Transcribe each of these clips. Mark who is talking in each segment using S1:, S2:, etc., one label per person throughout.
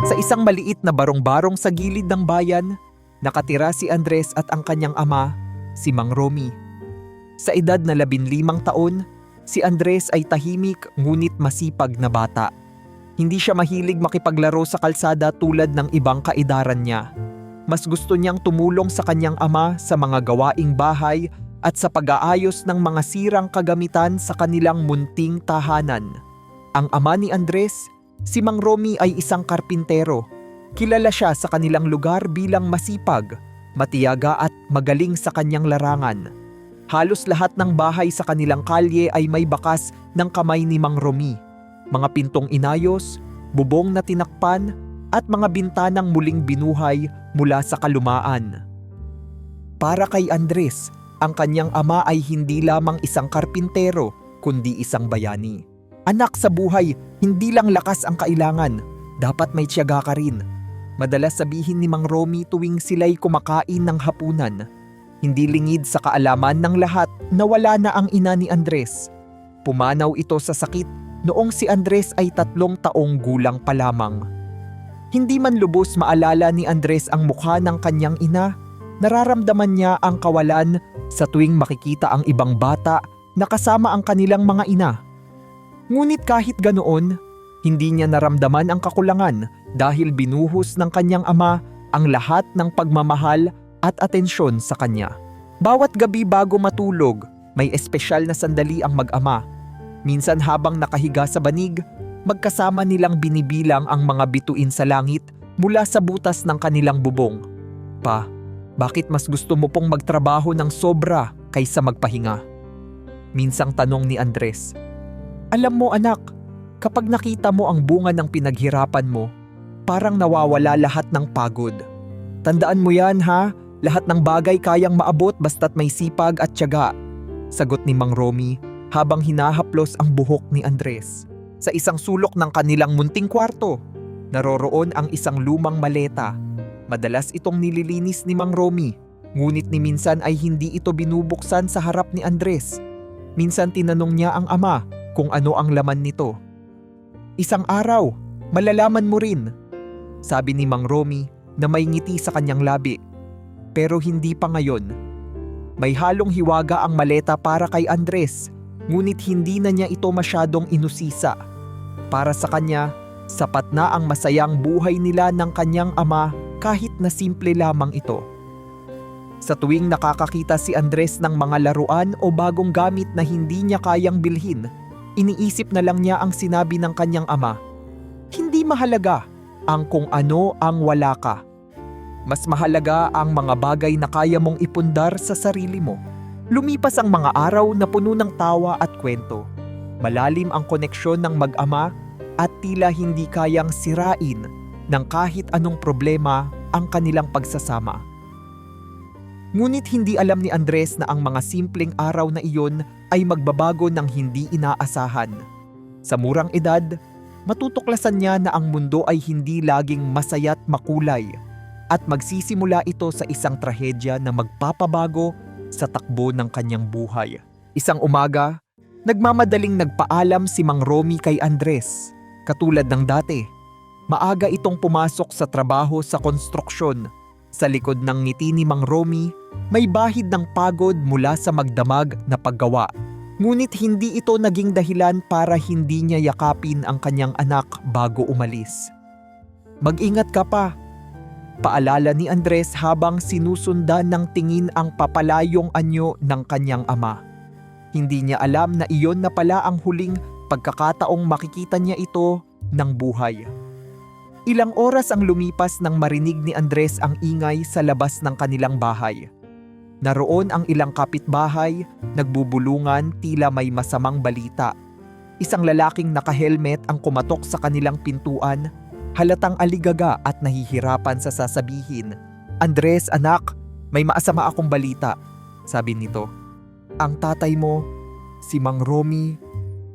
S1: Sa isang maliit na barong-barong sa gilid ng bayan, nakatira si Andres at ang kanyang ama, si Mang Romy. Sa edad na 15 taon, si Andres ay tahimik ngunit masipag na bata. Hindi siya mahilig makipaglaro sa kalsada tulad ng ibang kaedaran niya. Mas gusto niyang tumulong sa kanyang ama sa mga gawaing bahay at sa pag-aayos ng mga sirang kagamitan sa kanilang munting tahanan. Ang ama ni Andres, si Mang Romy, ay isang karpintero. Kilala siya sa kanilang lugar bilang masipag, matiyaga at magaling sa kanyang larangan. Halos lahat ng bahay sa kanilang kalye ay may bakas ng kamay ni Mang Romy. Mga pintong inayos, bubong na tinakpan, at mga bintanang muling binuhay mula sa kalumaan. Para kay Andres, ang kanyang ama ay hindi lamang isang karpintero, kundi isang bayani. Anak sa buhay, hindi lang lakas ang kailangan, dapat may tiyaga ka rin. Madalas sabihin ni Mang Romy tuwing sila'y kumakain ng hapunan. Hindi lingid sa kaalaman ng lahat na wala na ang ina ni Andres. Pumanaw ito sa sakit noong si Andres ay 3 taong gulang pa lamang. Hindi man lubos maalala ni Andres ang mukha ng kanyang ina, nararamdaman niya ang kawalan sa tuwing makikita ang ibang bata na kasama ang kanilang mga ina. Ngunit kahit ganoon, hindi niya naramdaman ang kakulangan dahil binuhos ng kanyang ama ang lahat ng pagmamahal at atensyon sa kanya. Bawat gabi bago matulog, may espesyal na sandali ang mag-ama. Minsan habang nakahiga sa banig, magkasama nilang binibilang ang mga bituin sa langit mula sa butas ng kanilang bubong. Pa, bakit mas gusto mo pong magtrabaho ng sobra kaysa magpahinga? Minsang tanong ni Andres. Alam mo anak, kapag nakita mo ang bunga ng pinaghirapan mo, parang nawawala lahat ng pagod. Tandaan mo yan ha, lahat ng bagay kayang maabot basta't may sipag at tiyaga, sagot ni Mang Romy habang hinahaplos ang buhok ni Andres. Sa isang sulok ng kanilang munting kwarto, naroroon ang isang lumang maleta. Madalas itong nililinis ni Mang Romy, ngunit ni minsan ay hindi ito binubuksan sa harap ni Andres. Minsan tinanong niya ang ama kung ano ang laman nito. Isang araw, malalaman mo rin, sabi ni Mang Romy na may ngiti sa kanyang labi. Pero hindi pa ngayon. May halong hiwaga ang maleta para kay Andres, ngunit hindi na niya ito masyadong inusisa. Para sa kanya, sapat na ang masayang buhay nila ng kanyang ama kahit na simple lamang ito. Sa tuwing nakakakita si Andres ng mga laruan o bagong gamit na hindi niya kayang bilhin, iniisip na lang niya ang sinabi ng kanyang ama. Hindi mahalaga ang kung ano ang wala ka. Mas mahalaga ang mga bagay na kaya mong ipundar sa sarili mo. Lumipas ang mga araw na puno ng tawa at kwento. Malalim ang koneksyon ng mag-ama at tila hindi kayang sirain ng kahit anong problema ang kanilang pagsasama. Ngunit hindi alam ni Andres na ang mga simpleng araw na iyon ay magbabago ng hindi inaasahan. Sa murang edad, matutuklasan niya na ang mundo ay hindi laging masaya't makulay at magsisimula ito sa isang trahedya na magpapabago sa takbo ng kanyang buhay. Isang umaga, nagmamadaling nagpaalam si Mang Romy kay Andres. Katulad ng dati, maaga itong pumasok sa trabaho sa konstruksyon. Sa likod ng ngiti ni Mang Romy, may bahid ng pagod mula sa magdamag na paggawa. Ngunit hindi ito naging dahilan para hindi niya yakapin ang kanyang anak bago umalis. Mag-ingat ka pa, paalala ni Andres habang sinusundan ng tingin ang papalayong anyo ng kanyang ama. Hindi niya alam na iyon na pala ang huling pagkakataong makikita niya ito ng buhay. Ilang oras ang lumipas nang marinig ni Andres ang ingay sa labas ng kanilang bahay. Naroon ang ilang kapitbahay, nagbubulungan tila may masamang balita. Isang lalaking naka-helmet ang kumatok sa kanilang pintuan, halatang aligaga at nahihirapan sa sasabihin. Andres anak, may maasama akong balita, sabi nito. Ang tatay mo, si Mang Romy.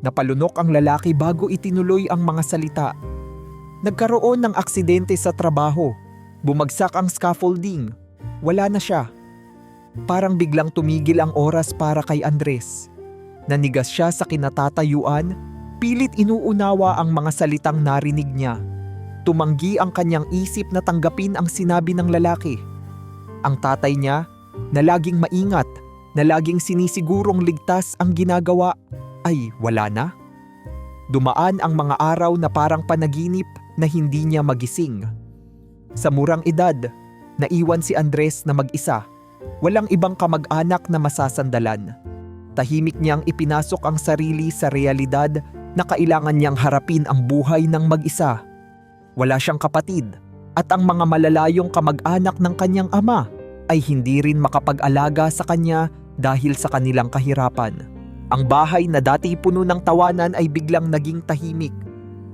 S1: Napalunok ang lalaki bago itinuloy ang mga salita. Nagkaroon ng aksidente sa trabaho. Bumagsak ang scaffolding. Wala na siya. Parang biglang tumigil ang oras para kay Andres. Nanigas siya sa kinatatayuan, pilit inuunawa ang mga salitang narinig niya. Tumanggi ang kanyang isip na tanggapin ang sinabi ng lalaki. Ang tatay niya, na laging maingat, na laging sinisigurong ligtas ang ginagawa, ay wala na. Dumaan ang mga araw na parang panaginip na hindi niya magising. Sa murang edad, naiwan si Andres na mag-isa. Walang ibang kamag-anak na masasandalan. Tahimik niyang ipinasok ang sarili sa realidad na kailangan niyang harapin ang buhay ng mag-isa. Wala siyang kapatid at ang mga malalayong kamag-anak ng kanyang ama ay hindi rin makapag-alaga sa kanya dahil sa kanilang kahirapan. Ang bahay na dati puno ng tawanan ay biglang naging tahimik.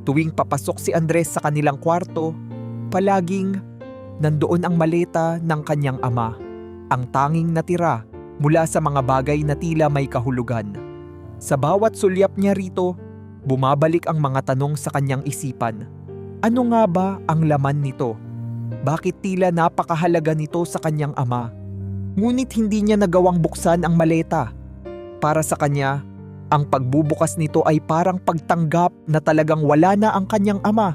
S1: Tuwing papasok si Andres sa kanilang kwarto, palaging nandoon ang maleta ng kanyang ama, ang tanging natira mula sa mga bagay na tila may kahulugan. Sa bawat sulyap niya rito, bumabalik ang mga tanong sa kanyang isipan. Ano nga ba ang laman nito? Bakit tila napakahalaga nito sa kanyang ama? Ngunit hindi niya nagawang buksan ang maleta. Para sa kanya, ang pagbubukas nito ay parang pagtanggap na talagang wala na ang kanyang ama.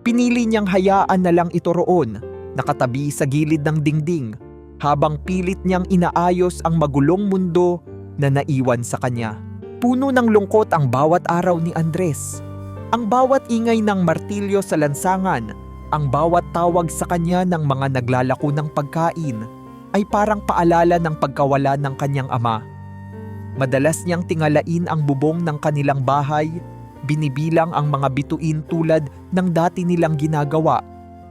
S1: Pinili niyang hayaan na lang ito roon, nakatabi sa gilid ng dingding, habang pilit niyang inaayos ang magulong mundo na naiwan sa kanya. Puno ng lungkot ang bawat araw ni Andres. Ang bawat ingay ng martilyo sa lansangan, ang bawat tawag sa kanya ng mga naglalako ng pagkain, ay parang paalala ng pagkawala ng kanyang ama. Madalas niyang tingalain ang bubong ng kanilang bahay, binibilang ang mga bituin tulad ng dati nilang ginagawa,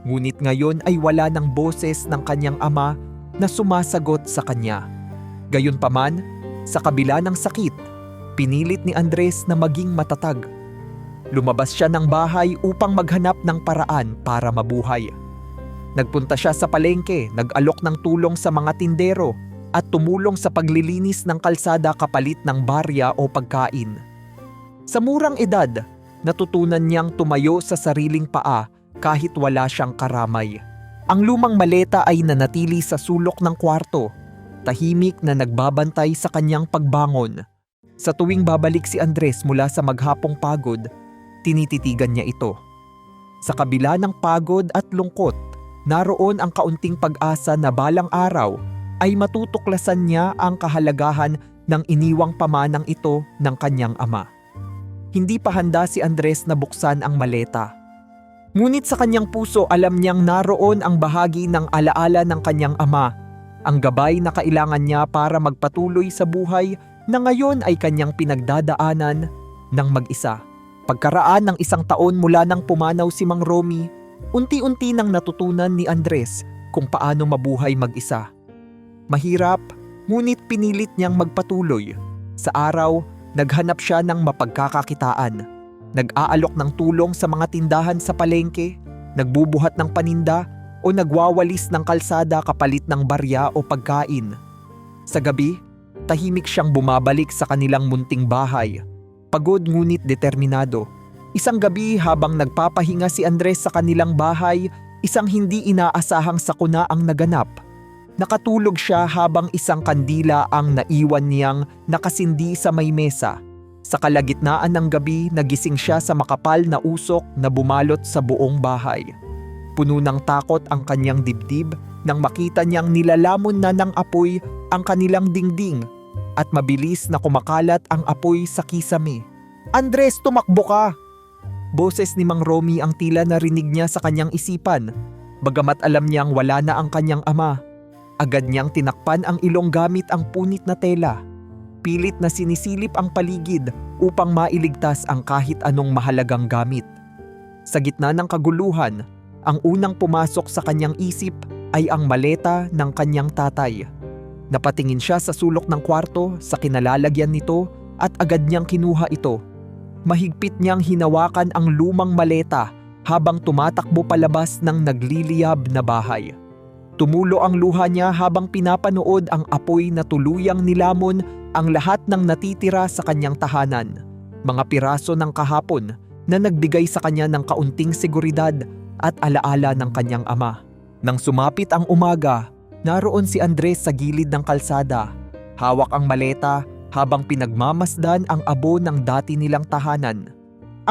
S1: ngunit ngayon ay wala ng boses ng kanyang ama na sumasagot sa kanya. Gayunpaman, sa kabila ng sakit, pinilit ni Andres na maging matatag. Lumabas siya ng bahay upang maghanap ng paraan para mabuhay. Nagpunta siya sa palengke, nag-alok ng tulong sa mga tindero at tumulong sa paglilinis ng kalsada kapalit ng barya o pagkain. Sa murang edad, natutunan niyang tumayo sa sariling paa kahit wala siyang karamay. Ang lumang maleta ay nanatili sa sulok ng kwarto, tahimik na nagbabantay sa kanyang pagbangon. Sa tuwing babalik si Andres mula sa maghapong pagod, tinititigan niya ito. Sa kabila ng pagod at lungkot, naroon ang kaunting pag-asa na balang araw ay matutuklasan niya ang kahalagahan ng iniwang pamanang ito ng kanyang ama. Hindi pa handa si Andres na buksan ang maleta. Ngunit sa kanyang puso alam niyang naroon ang bahagi ng alaala ng kanyang ama, ang gabay na kailangan niya para magpatuloy sa buhay na ngayon ay kanyang pinagdadaanan ng mag-isa. Pagkaraan ng 1 taon mula nang pumanaw si Mang Romy, unti-unti nang natutunan ni Andres kung paano mabuhay mag-isa. Mahirap, ngunit pinilit niyang magpatuloy. Sa araw, naghanap siya ng mapagkakakitaan. Nag-aalok ng tulong sa mga tindahan sa palengke, nagbubuhat ng paninda o nagwawalis ng kalsada kapalit ng barya o pagkain. Sa gabi, tahimik siyang bumabalik sa kanilang munting bahay. Pagod ngunit determinado. Isang gabi habang nagpapahinga si Andres sa kanilang bahay, isang hindi inaasahang sakuna ang naganap. Nakatulog siya habang isang kandila ang naiwan niyang nakasindi sa may mesa. Sa kalagitnaan ng gabi, nagising siya sa makapal na usok na bumalot sa buong bahay. Puno ng takot ang kanyang dibdib nang makita niyang nilalamon na ng apoy ang kanilang dingding at mabilis na kumakalat ang apoy sa kisame. "Andres, tumakbo ka!" Boses ni Mang Romy ang tila narinig niya sa kanyang isipan. Bagamat alam niyang wala na ang kanyang ama, agad niyang tinakpan ang ilong gamit ang punit na tela. Pilit na sinisilip ang paligid upang mailigtas ang kahit anong mahalagang gamit. Sa gitna ng kaguluhan, ang unang pumasok sa kanyang isip ay ang maleta ng kanyang tatay. Napatingin siya sa sulok ng kwarto sa kinalalagyan nito at agad niyang kinuha ito. Mahigpit niyang hinawakan ang lumang maleta habang tumatakbo palabas ng nagliliyab na bahay. Tumulo ang luha niya habang pinapanood ang apoy na tuluyang nilamon ang lahat ng natitira sa kanyang tahanan. Mga piraso ng kahapon na nagbigay sa kanya ng kaunting seguridad at alaala ng kanyang ama. Nang sumapit ang umaga, naroon si Andres sa gilid ng kalsada. Hawak ang maleta habang pinagmamasdan ang abo ng dati nilang tahanan.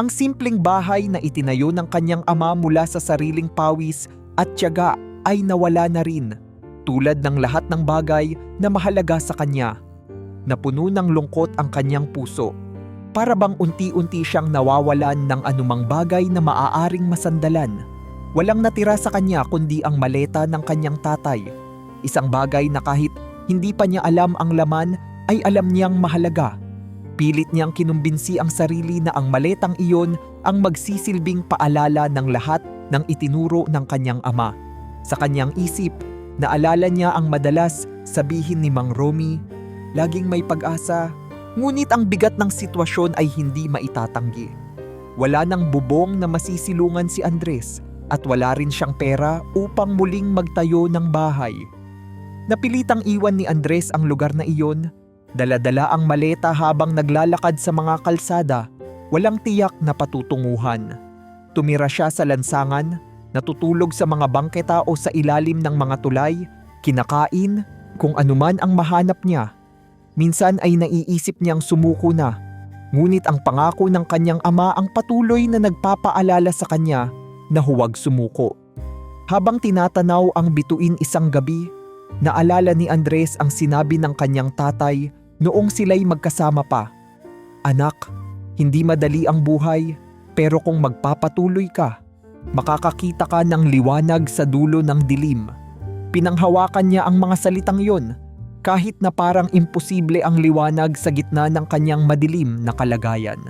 S1: Ang simpleng bahay na itinayo ng kanyang ama mula sa sariling pawis at tiyaga ay nawala na rin, tulad ng lahat ng bagay na mahalaga sa kanya. Napuno ng lungkot ang kanyang puso. Para bang unti-unti siyang nawawalan ng anumang bagay na maaaring masandalan. Walang natira sa kanya kundi ang maleta ng kanyang tatay. Isang bagay na kahit hindi pa niya alam ang laman ay alam niyang mahalaga. Pilit niyang kinumbinsi ang sarili na ang maletang iyon ang magsisilbing paalala ng lahat ng itinuro ng kanyang ama. Sa kanyang isip, naalala niya ang madalas sabihin ni Mang Romy, "Laging may pag-asa." Ngunit ang bigat ng sitwasyon ay hindi maitatanggi. Wala nang bubong na masisilungan si Andres at wala rin siyang pera upang muling magtayo ng bahay. Napilitang iwan ni Andres ang lugar na iyon, dala-dala ang maleta habang naglalakad sa mga kalsada, walang tiyak na patutunguhan. Tumira siya sa lansangan, natutulog sa mga bangketa o sa ilalim ng mga tulay, kinakain, kung anuman ang mahanap niya. Minsan ay naiisip niyang sumuko na, ngunit ang pangako ng kanyang ama ang patuloy na nagpapaalala sa kanya na huwag sumuko. Habang tinatanaw ang bituin isang gabi, naalala ni Andres ang sinabi ng kanyang tatay noong sila'y magkasama pa. "Anak, hindi madali ang buhay, pero kung magpapatuloy ka, makakakita ka ng liwanag sa dulo ng dilim." Pinanghawakan niya ang mga salitang yon, kahit na parang imposible ang liwanag sa gitna ng kanyang madilim na kalagayan.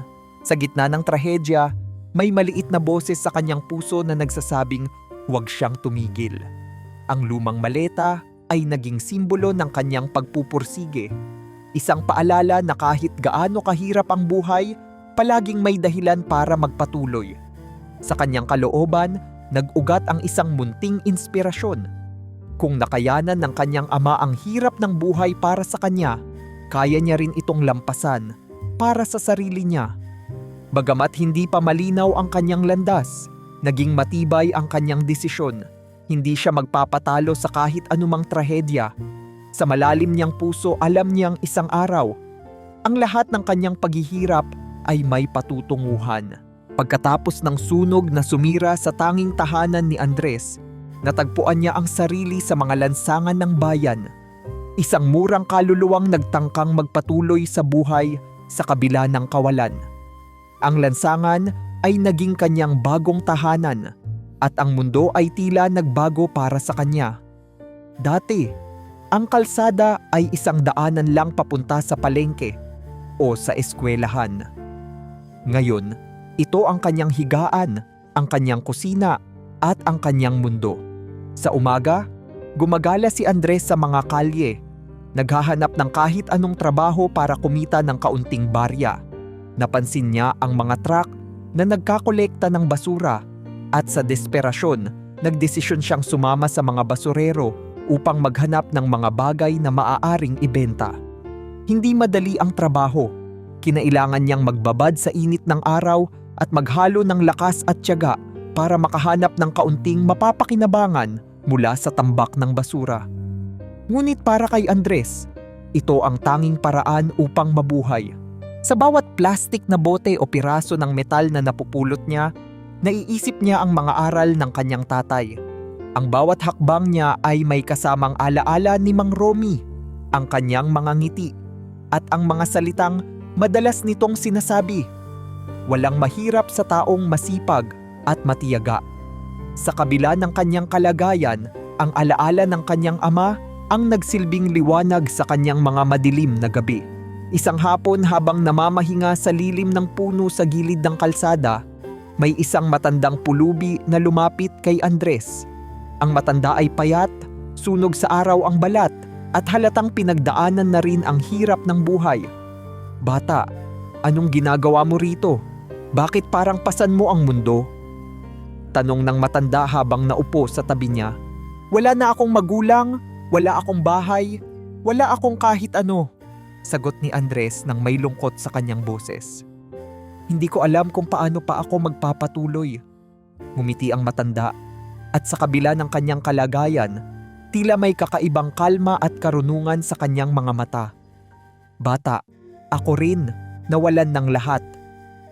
S1: Sa gitna ng trahedya, may maliit na boses sa kanyang puso na nagsasabing huwag siyang tumigil. Ang lumang maleta ay naging simbolo ng kanyang pagpupursige. Isang paalala na kahit gaano kahirap ang buhay, palaging may dahilan para magpatuloy. Sa kanyang kalooban, nag-ugat ang isang munting inspirasyon. Kung nakayanan ng kanyang ama ang hirap ng buhay para sa kanya, kaya niya rin itong lampasan para sa sarili niya. Bagamat hindi pa malinaw ang kanyang landas, naging matibay ang kanyang desisyon. Hindi siya magpapatalo sa kahit anumang trahedya. Sa malalim niyang puso, alam niyang isang araw, ang lahat ng kanyang paghihirap ay may patutunguhan. Pagkatapos ng sunog na sumira sa tanging tahanan ni Andres, natagpuan niya ang sarili sa mga lansangan ng bayan. Isang murang kaluluwang nagtangkang magpatuloy sa buhay sa kabila ng kawalan. Ang lansangan ay naging kanyang bagong tahanan at ang mundo ay tila nagbago para sa kanya. Dati, ang kalsada ay isang daanan lang papunta sa palengke o sa eskwelahan. Ngayon, ito ang kanyang higaan, ang kanyang kusina at ang kanyang mundo. Sa umaga, gumagala si Andres sa mga kalye, naghahanap ng kahit anong trabaho para kumita ng kaunting barya. Napansin niya ang mga truck na nagkakolekta ng basura at sa desperasyon, nagdesisyon siyang sumama sa mga basurero upang maghanap ng mga bagay na maaaring ibenta. Hindi madali ang trabaho. Kinailangan niyang magbabad sa init ng araw at maghalo ng lakas at tiyaga para makahanap ng kaunting mapapakinabangan mula sa tambak ng basura. Ngunit para kay Andres, ito ang tanging paraan upang mabuhay. Sa bawat plastik na bote o piraso ng metal na napupulot niya, naiisip niya ang mga aral ng kanyang tatay. Ang bawat hakbang niya ay may kasamang alaala ni Mang Romy, ang kanyang mga ngiti, at ang mga salitang madalas nitong sinasabi, "Walang mahirap sa taong masipag at matiyaga." Sa kabila ng kanyang kalagayan, ang alaala ng kanyang ama ang nagsilbing liwanag sa kanyang mga madilim na gabi. Isang hapon habang namamahinga sa lilim ng puno sa gilid ng kalsada, may isang matandang pulubi na lumapit kay Andres. Ang matanda ay payat, sunog sa araw ang balat, at halatang pinagdaanan na rin ang hirap ng buhay. "Bata, anong ginagawa mo rito? Bakit parang pasan mo ang mundo?" Tanong ng matanda habang naupo sa tabi niya. "Wala na akong magulang, wala akong bahay, wala akong kahit ano," sagot ni Andres nang may lungkot sa kanyang boses. "Hindi ko alam kung paano pa ako magpapatuloy." Ngumiti ang matanda, at sa kabila ng kanyang kalagayan, tila may kakaibang kalma at karunungan sa kanyang mga mata. "Bata, Ako rin, nawalan ng lahat.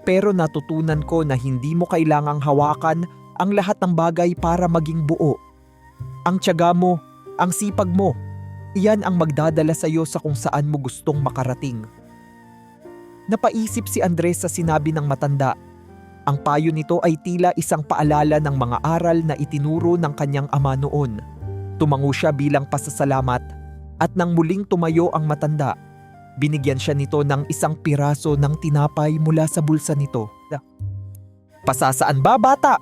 S1: Pero natutunan ko na hindi mo kailangang hawakan ang lahat ng bagay para maging buo. Ang tiyaga mo, ang sipag mo, iyan ang magdadala sa iyo sa kung saan mo gustong makarating. Napaisip si Andres sa sinabi ng matanda. Ang payo nito ay tila isang paalala ng mga aral na itinuro ng kanyang ama noon. Tumango siya bilang pasasalamat at nang muling tumayo ang matanda, binigyan siya nito ng isang piraso ng tinapay mula sa bulsa nito. Pasasaan ba, bata?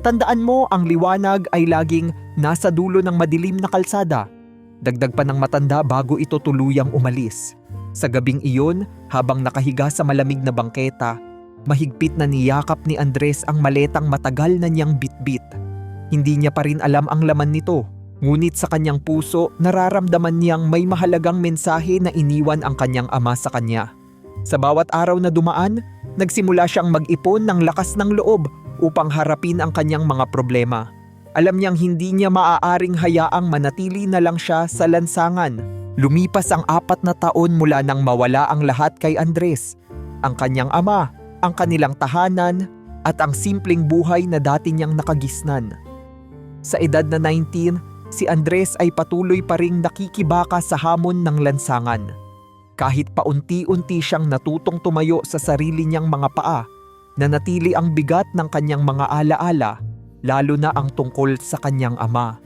S1: Tandaan mo, ang liwanag ay laging nasa dulo ng madilim na kalsada. Dagdag pa ng matanda bago ito tuluyang umalis. Sa gabing iyon, habang nakahiga sa malamig na bangketa, mahigpit na niyakap ni Andres ang maletang matagal na niyang bitbit. Hindi niya pa rin alam ang laman nito. Ngunit sa kanyang puso, nararamdaman niyang may mahalagang mensahe na iniwan ang kanyang ama sa kanya. Sa bawat araw na dumaan, nagsimula siyang mag-ipon ng lakas ng loob upang harapin ang kanyang mga problema. Alam niyang hindi niya maaaring hayaang manatili na lang siya sa lansangan. Lumipas ang 4 na taon mula nang mawala ang lahat kay Andres. Ang kanyang ama, ang kanilang tahanan, at ang simpleng buhay na dati niyang nakagisnan. Sa edad na 19, si Andres ay patuloy pa ring nakikibaka sa hamon ng lansangan. Kahit paunti-unti siyang natutong tumayo sa sarili niyang mga paa, nanatili ang bigat ng kanyang mga alaala, lalo na ang tungkol sa kanyang ama.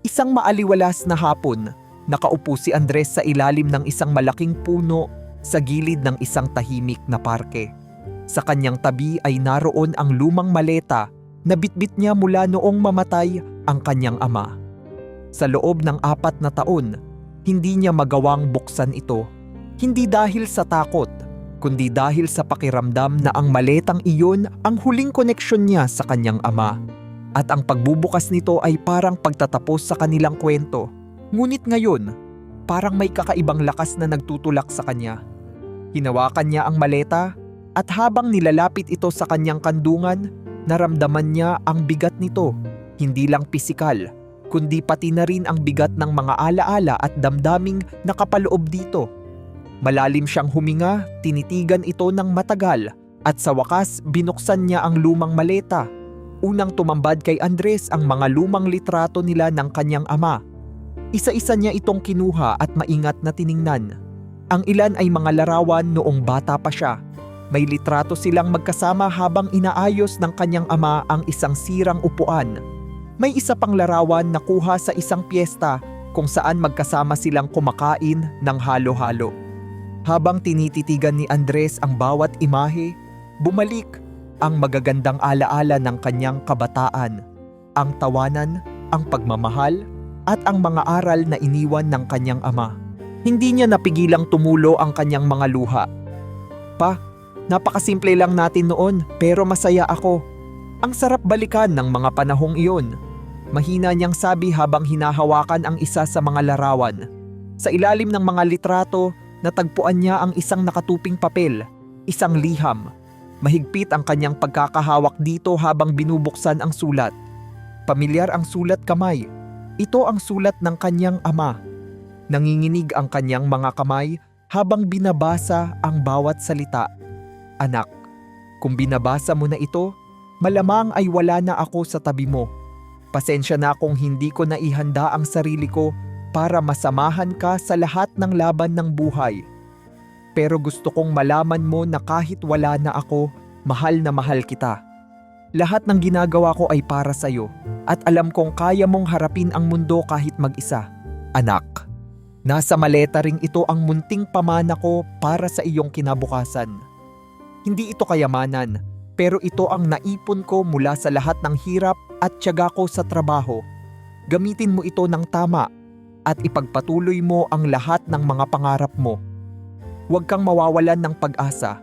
S1: Isang maaliwalas na hapon, nakaupo si Andres sa ilalim ng isang malaking puno sa gilid ng isang tahimik na parke. Sa kanyang tabi ay naroon ang lumang maleta na bitbit niya mula noong mamatay ang kanyang ama. Sa loob ng 4 na taon, hindi niya magawang buksan ito. Hindi dahil sa takot, kundi dahil sa pakiramdam na ang maletang iyon ang huling koneksyon niya sa kanyang ama. At ang pagbubukas nito ay parang pagtatapos sa kanilang kwento. Ngunit ngayon, parang may kakaibang lakas na nagtutulak sa kanya. Hinawakan niya ang maleta at habang nilalapit ito sa kanyang kandungan, naramdaman niya ang bigat nito, hindi lang pisikal, kundi pati na rin ang bigat ng mga alaala at damdaming nakapaloob dito. Malalim siyang huminga, tinitigan ito ng matagal, at sa wakas binuksan niya ang lumang maleta. Unang tumambad kay Andres ang mga lumang litrato nila ng kanyang ama. Isa-isa niya itong kinuha at maingat na tiningnan. Ang ilan ay mga larawan noong bata pa siya. May litrato silang magkasama habang inaayos ng kanyang ama ang isang sirang upuan. May isa pang larawan na kuha sa isang piyesta kung saan magkasama silang kumakain ng halo-halo. Habang tinititigan ni Andres ang bawat imahe, bumalik ang magagandang alaala ng kanyang kabataan, ang tawanan, ang pagmamahal, at ang mga aral na iniwan ng kanyang ama. Hindi niya napigilang tumulo ang kanyang mga luha. Pa, napakasimple lang natin noon pero masaya ako. Ang sarap balikan ng mga panahong iyon. Mahina niyang sabi habang hinahawakan ang isa sa mga larawan. Sa ilalim ng mga litrato, natagpuan niya ang isang nakatuping papel, isang liham. Mahigpit ang kanyang pagkakahawak dito habang binubuksan ang sulat. Pamilyar ang sulat kamay. Ito ang sulat ng kanyang ama. Nanginginig ang kanyang mga kamay habang binabasa ang bawat salita. Anak, kung binabasa mo na ito, malamang ay wala na ako sa tabi mo. Pasensya na kung hindi ko naihanda ang sarili ko para masamahan ka sa lahat ng laban ng buhay. Pero gusto kong malaman mo na kahit wala na ako, mahal na mahal kita. Lahat ng ginagawa ko ay para sa iyo at alam kong kaya mong harapin ang mundo kahit mag-isa. Anak, nasa maleta ring ito ang munting pamana ko para sa iyong kinabukasan. Hindi ito kayamanan, pero ito ang naipon ko mula sa lahat ng hirap at tiyaga ko sa trabaho. Gamitin mo ito ng tama at ipagpatuloy mo ang lahat ng mga pangarap mo. Huwag kang mawawalan ng pag-asa.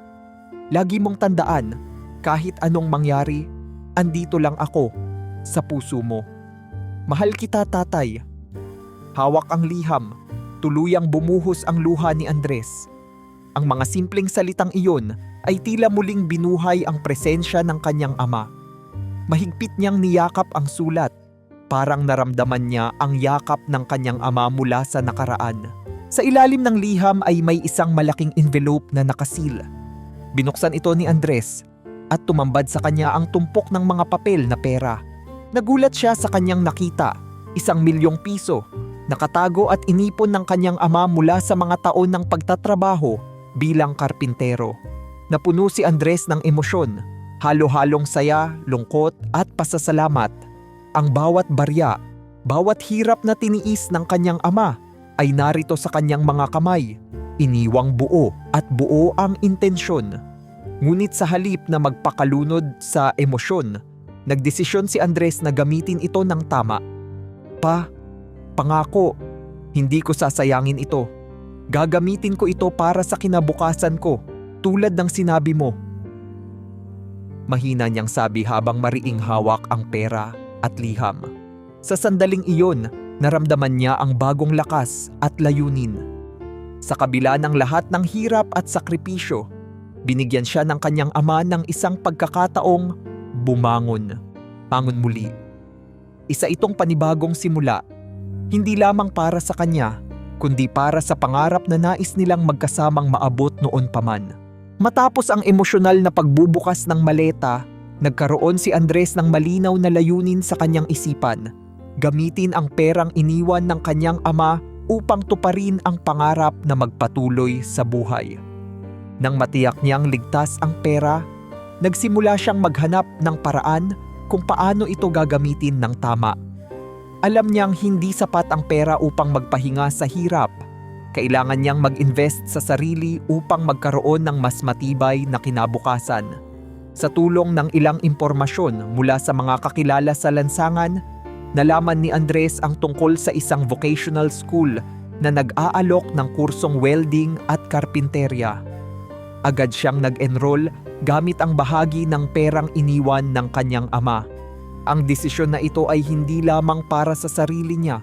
S1: Lagi mong tandaan, kahit anong mangyari, andito lang ako sa puso mo. Mahal kita, tatay. Hawak ang liham, tuluyang bumuhos ang luha ni Andres. Ang mga simpleng salitang iyon ay tila muling binuhay ang presensya ng kanyang ama. Mahigpit niyang niyakap ang sulat, parang naramdaman niya ang yakap ng kanyang ama mula sa nakaraan. Sa ilalim ng liham ay may isang malaking envelope na nakasil. Binuksan ito ni Andres at tumambad sa kanya ang tumpok ng mga papel na pera. Nagulat siya sa kanyang nakita, 1,000,000 piso, nakatago at inipon ng kanyang ama mula sa mga taon ng pagtatrabaho bilang karpintero. Napuno si Andres ng emosyon, halo-halong saya, lungkot at pasasalamat. Ang bawat barya, bawat hirap na tiniis ng kanyang ama ay narito sa kanyang mga kamay. Iniwang buo at buo ang intensyon. Ngunit sa halip na magpakalunod sa emosyon, nagdesisyon si Andres na gamitin ito ng tama. Pangako, hindi ko sasayangin ito. Gagamitin ko ito para sa kinabukasan ko, tulad ng sinabi mo. Mahina niyang sabi habang mariing hawak ang pera at liham. Sa sandaling iyon, naramdaman niya ang bagong lakas at layunin. Sa kabila ng lahat ng hirap at sakripisyo, binigyan siya ng kanyang ama ng isang pagkakataong bumangon. Bangon muli. Isa itong panibagong simula, hindi lamang para sa kanya, kundi para sa pangarap na nais nilang magkasamang maabot noon pa man. Matapos ang emosyonal na pagbubukas ng maleta, nagkaroon si Andres ng malinaw na layunin sa kanyang isipan. Gamitin ang perang iniwan ng kanyang ama upang tuparin ang pangarap na magpatuloy sa buhay. Nang matiyak niyang ligtas ang pera, nagsimula siyang maghanap ng paraan kung paano ito gagamitin ng tama. Alam niyang hindi sapat ang pera upang magpahinga sa hirap. Kailangan niyang mag-invest sa sarili upang magkaroon ng mas matibay na kinabukasan. Sa tulong ng ilang impormasyon mula sa mga kakilala sa lansangan, nalaman ni Andres ang tungkol sa isang vocational school na nag-aalok ng kursong welding at karpinterya. Agad siyang nag-enroll gamit ang bahagi ng perang iniwan ng kanyang ama. Ang desisyon na ito ay hindi lamang para sa sarili niya.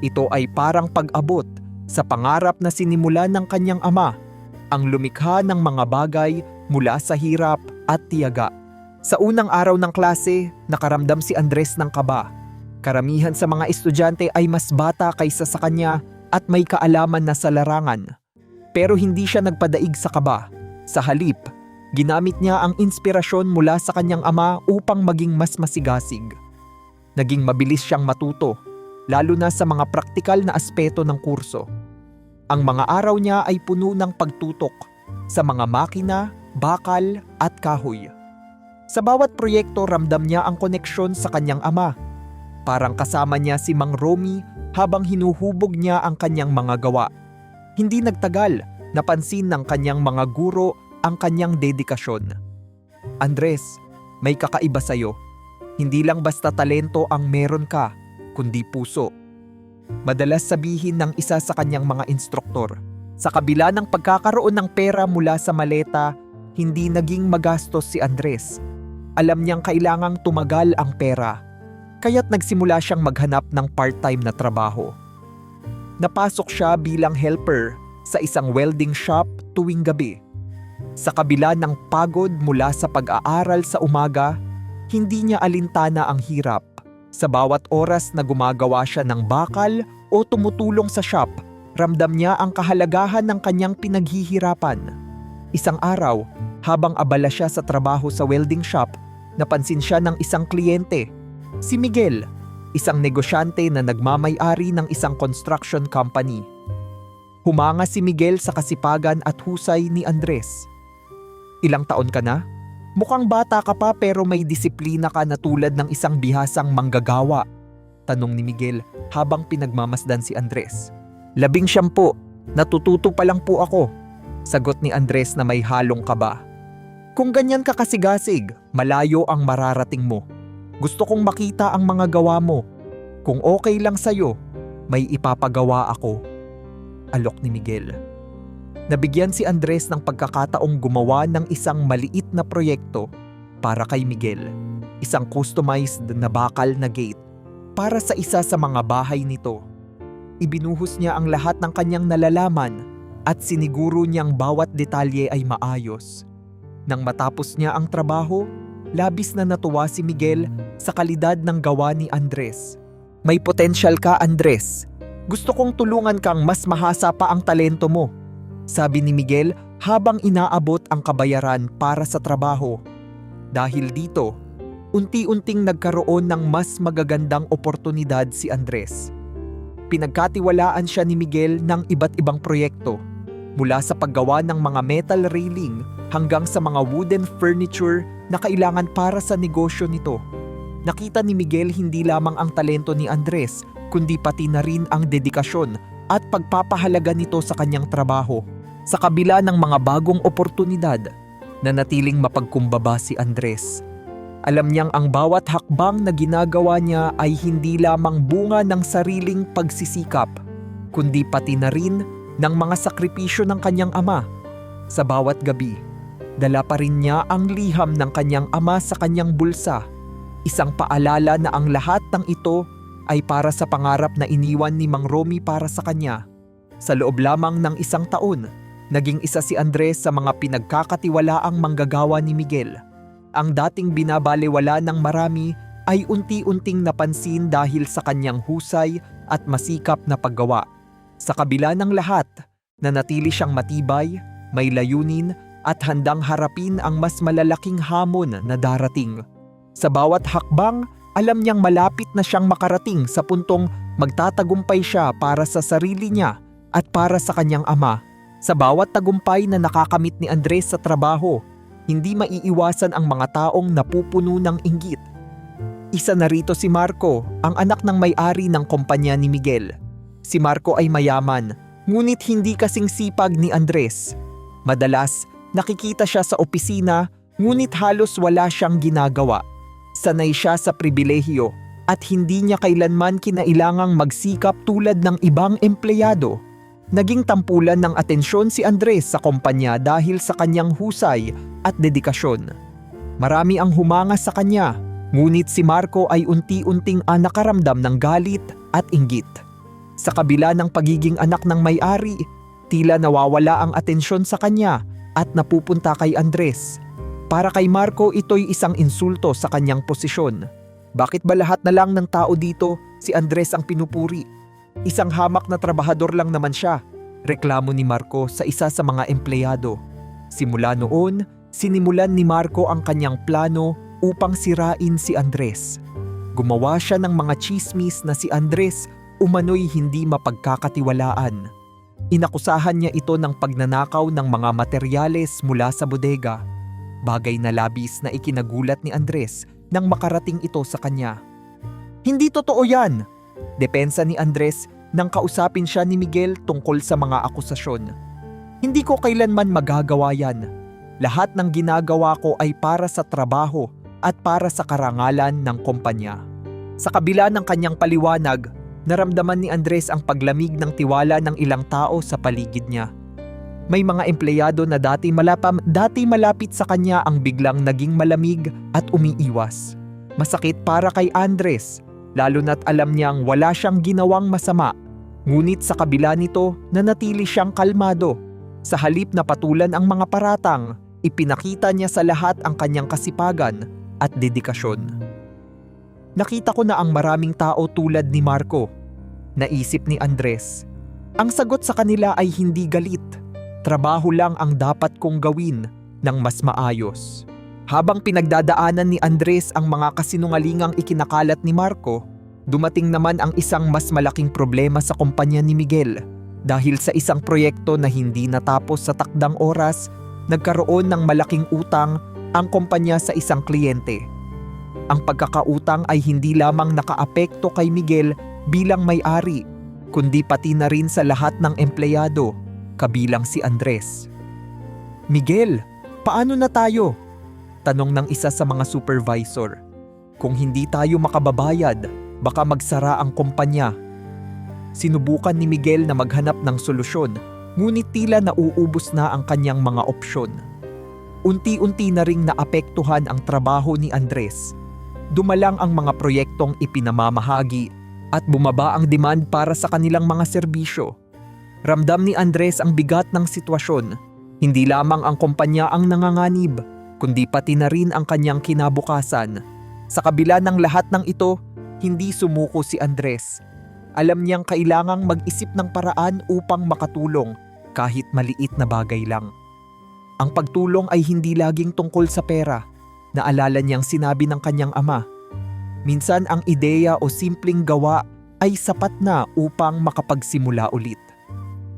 S1: Ito ay parang pag-abot sa pangarap na sinimulan ng kanyang ama, ang lumikha ng mga bagay mula sa hirap at tiyaga. Sa unang araw ng klase, nakaramdam si Andres ng kaba. Karamihan sa mga estudyante ay mas bata kaysa sa kanya at may kaalaman na sa larangan. Pero hindi siya nagpadaig sa kaba. Sa halip, ginamit niya ang inspirasyon mula sa kanyang ama upang maging mas masigasig. Naging mabilis siyang matuto, lalo na sa mga praktikal na aspeto ng kurso. Ang mga araw niya ay puno ng pagtutok sa mga makina, bakal at kahoy. Sa bawat proyekto ramdam niya ang koneksyon sa kanyang ama. Parang kasama niya si Mang Romy habang hinuhubog niya ang kanyang mga gawa. Hindi nagtagal, napansin ng kanyang mga guro ang kanyang dedikasyon. Andres, may kakaiba sa'yo. Hindi lang basta talento ang meron ka, kundi puso. Madalas sabihin ng isa sa kanyang mga instruktor, sa kabila ng pagkakaroon ng pera mula sa maleta, hindi naging magastos si Andres. Alam niyang kailangang tumagal ang pera, kaya't nagsimula siyang maghanap ng part-time na trabaho. Napasok siya bilang helper sa isang welding shop tuwing gabi. Sa kabila ng pagod mula sa pag-aaral sa umaga, hindi niya alintana ang hirap. Sa bawat oras na gumagawa siya ng bakal o tumutulong sa shop, ramdam niya ang kahalagahan ng kanyang pinaghihirapan. Isang araw, habang abala siya sa trabaho sa welding shop, napansin siya ng isang kliyente, si Miguel, isang negosyante na nagmamay-ari ng isang construction company. Humanga si Miguel sa kasipagan at husay ni Andres. Ilang taon ka na? Mukhang bata ka pa pero may disiplina ka na tulad ng isang bihasang manggagawa, tanong ni Miguel habang pinagmamasdan si Andres. 19 po, natututo pa lang po ako, sagot ni Andres na may halong kaba. Kung ganyan ka kasigasig, malayo ang mararating mo. Gusto kong makita ang mga gawa mo. Kung okay lang sa'yo, may ipapagawa ako, alok ni Miguel. Nabigyan si Andres ng pagkakataong gumawa ng isang maliit na proyekto para kay Miguel, isang customized na bakal na gate para sa isa sa mga bahay nito. Ibinuhos niya ang lahat ng kanyang nalalaman at siniguro niyang bawat detalye ay maayos. Nang matapos niya ang trabaho, labis na natuwa si Miguel sa kalidad ng gawa ni Andres. May potensyal ka, Andres. Gusto kong tulungan kang mas mahasa pa ang talento mo, sabi ni Miguel habang inaabot ang kabayaran para sa trabaho. Dahil dito, unti-unting nagkaroon ng mas magagandang oportunidad si Andres. Pinagkatiwalaan siya ni Miguel ng iba't ibang proyekto, mula sa paggawa ng mga metal railing hanggang sa mga wooden furniture na kailangan para sa negosyo nito. Nakita ni Miguel hindi lamang ang talento ni Andres, kundi pati na rin ang dedikasyon at pagpapahalaga nito sa kanyang trabaho. Sa kabila ng mga bagong oportunidad, nanatiling mapagkumbaba si Andres. Alam niyang ang bawat hakbang na ginagawa niya ay hindi lamang bunga ng sariling pagsisikap, kundi pati na rin ng mga sakripisyo ng kanyang ama. Sa bawat gabi, dala pa rin niya ang liham ng kanyang ama sa kanyang bulsa. Isang paalala na ang lahat ng ito ay para sa pangarap na iniwan ni Mang Romy para sa kanya. Sa loob lamang ng isang taon, naging isa si Andres sa mga pinagkakatiwalaang manggagawa ni Miguel. Ang dating binabalewala ng marami ay unti-unting napansin dahil sa kanyang husay at masikap na paggawa. Sa kabila ng lahat, nanatili siyang matibay, may layunin at handang harapin ang mas malalaking hamon na darating. Sa bawat hakbang, alam niyang malapit na siyang makarating sa puntong magtatagumpay siya para sa sarili niya at para sa kanyang ama. Sa bawat tagumpay na nakakamit ni Andres sa trabaho, hindi maiiwasan ang mga taong napupuno ng inggit. Isa na rito si Marco, ang anak ng may-ari ng kumpanya ni Miguel. Si Marco ay mayaman, ngunit hindi kasing sipag ni Andres. Madalas, nakikita siya sa opisina, ngunit halos wala siyang ginagawa. Sanay siya sa pribilehiyo at hindi niya kailanman kinailangang magsikap tulad ng ibang empleyado. Naging tampulan ng atensyon si Andres sa kumpanya dahil sa kanyang husay at dedikasyon. Marami ang humanga sa kanya, ngunit si Marco ay unti-unting nakaramdam ng galit at inggit. Sa kabila ng pagiging anak ng may-ari, tila nawawala ang atensyon sa kanya at napupunta kay Andres. Para kay Marco, ito'y isang insulto sa kanyang posisyon. Bakit ba lahat na lang ng tao dito si Andres ang pinupuri? Isang hamak na trabahador lang naman siya, reklamo ni Marco sa isa sa mga empleyado. Simula noon, sinimulan ni Marco ang kanyang plano upang sirain si Andres. Gumawa siya ng mga chismis na si Andres umano'y hindi mapagkakatiwalaan. Inakusahan niya ito ng pagnanakaw ng mga materyales mula sa bodega. Bagay na labis na ikinagulat ni Andres nang makarating ito sa kanya. Hindi totoo yan! Depensa ni Andres nang kausapin siya ni Miguel tungkol sa mga akusasyon. Hindi ko kailanman magagawa yan. Lahat ng ginagawa ko ay para sa trabaho at para sa karangalan ng kumpanya. Sa kabila ng kanyang paliwanag, naramdaman ni Andres ang paglamig ng tiwala ng ilang tao sa paligid niya. May mga empleyado na dati malapit sa kanya ang biglang naging malamig at umiiwas. Masakit para kay Andres, lalo na't alam niyang wala siyang ginawang masama. Ngunit sa kabila nito, nanatili siyang kalmado. Sa halip na patulan ang mga paratang, ipinakita niya sa lahat ang kanyang kasipagan at dedikasyon. Nakita ko na ang maraming tao tulad ni Marco. Naisip ni Andres. Ang sagot sa kanila ay hindi galit. Trabaho lang ang dapat kong gawin ng mas maayos. Habang pinagdadaanan ni Andres ang mga kasinungalingang ikinakalat ni Marco, dumating naman ang isang mas malaking problema sa kumpanya ni Miguel. Dahil sa isang proyekto na hindi natapos sa takdang oras, nagkaroon ng malaking utang ang kumpanya sa isang kliyente. Ang pagkakautang ay hindi lamang nakaapekto kay Miguel bilang may-ari, kundi pati na rin sa lahat ng empleyado, kabilang si Andres. Miguel, paano na tayo? Tanong ng isa sa mga supervisor. Kung hindi tayo makababayad, baka magsara ang kumpanya. Sinubukan ni Miguel na maghanap ng solusyon, ngunit tila nauubos na ang kanyang mga opsyon. Unti-unti na ring naapektuhan ang trabaho ni Andres. Dumalang ang mga proyektong ipinamamahagi at bumaba ang demand para sa kanilang mga serbisyo. Ramdam ni Andres ang bigat ng sitwasyon. Hindi lamang ang kumpanya ang nanganganib, kundi pati na rin ang kanyang kinabukasan. Sa kabila ng lahat ng ito, hindi sumuko si Andres. Alam niyang kailangang mag-isip ng paraan upang makatulong kahit maliit na bagay lang. Ang pagtulong ay hindi laging tungkol sa pera. Naalala niyang sinabi ng kanyang ama. Minsan ang ideya o simpleng gawa ay sapat na upang makapagsimula ulit.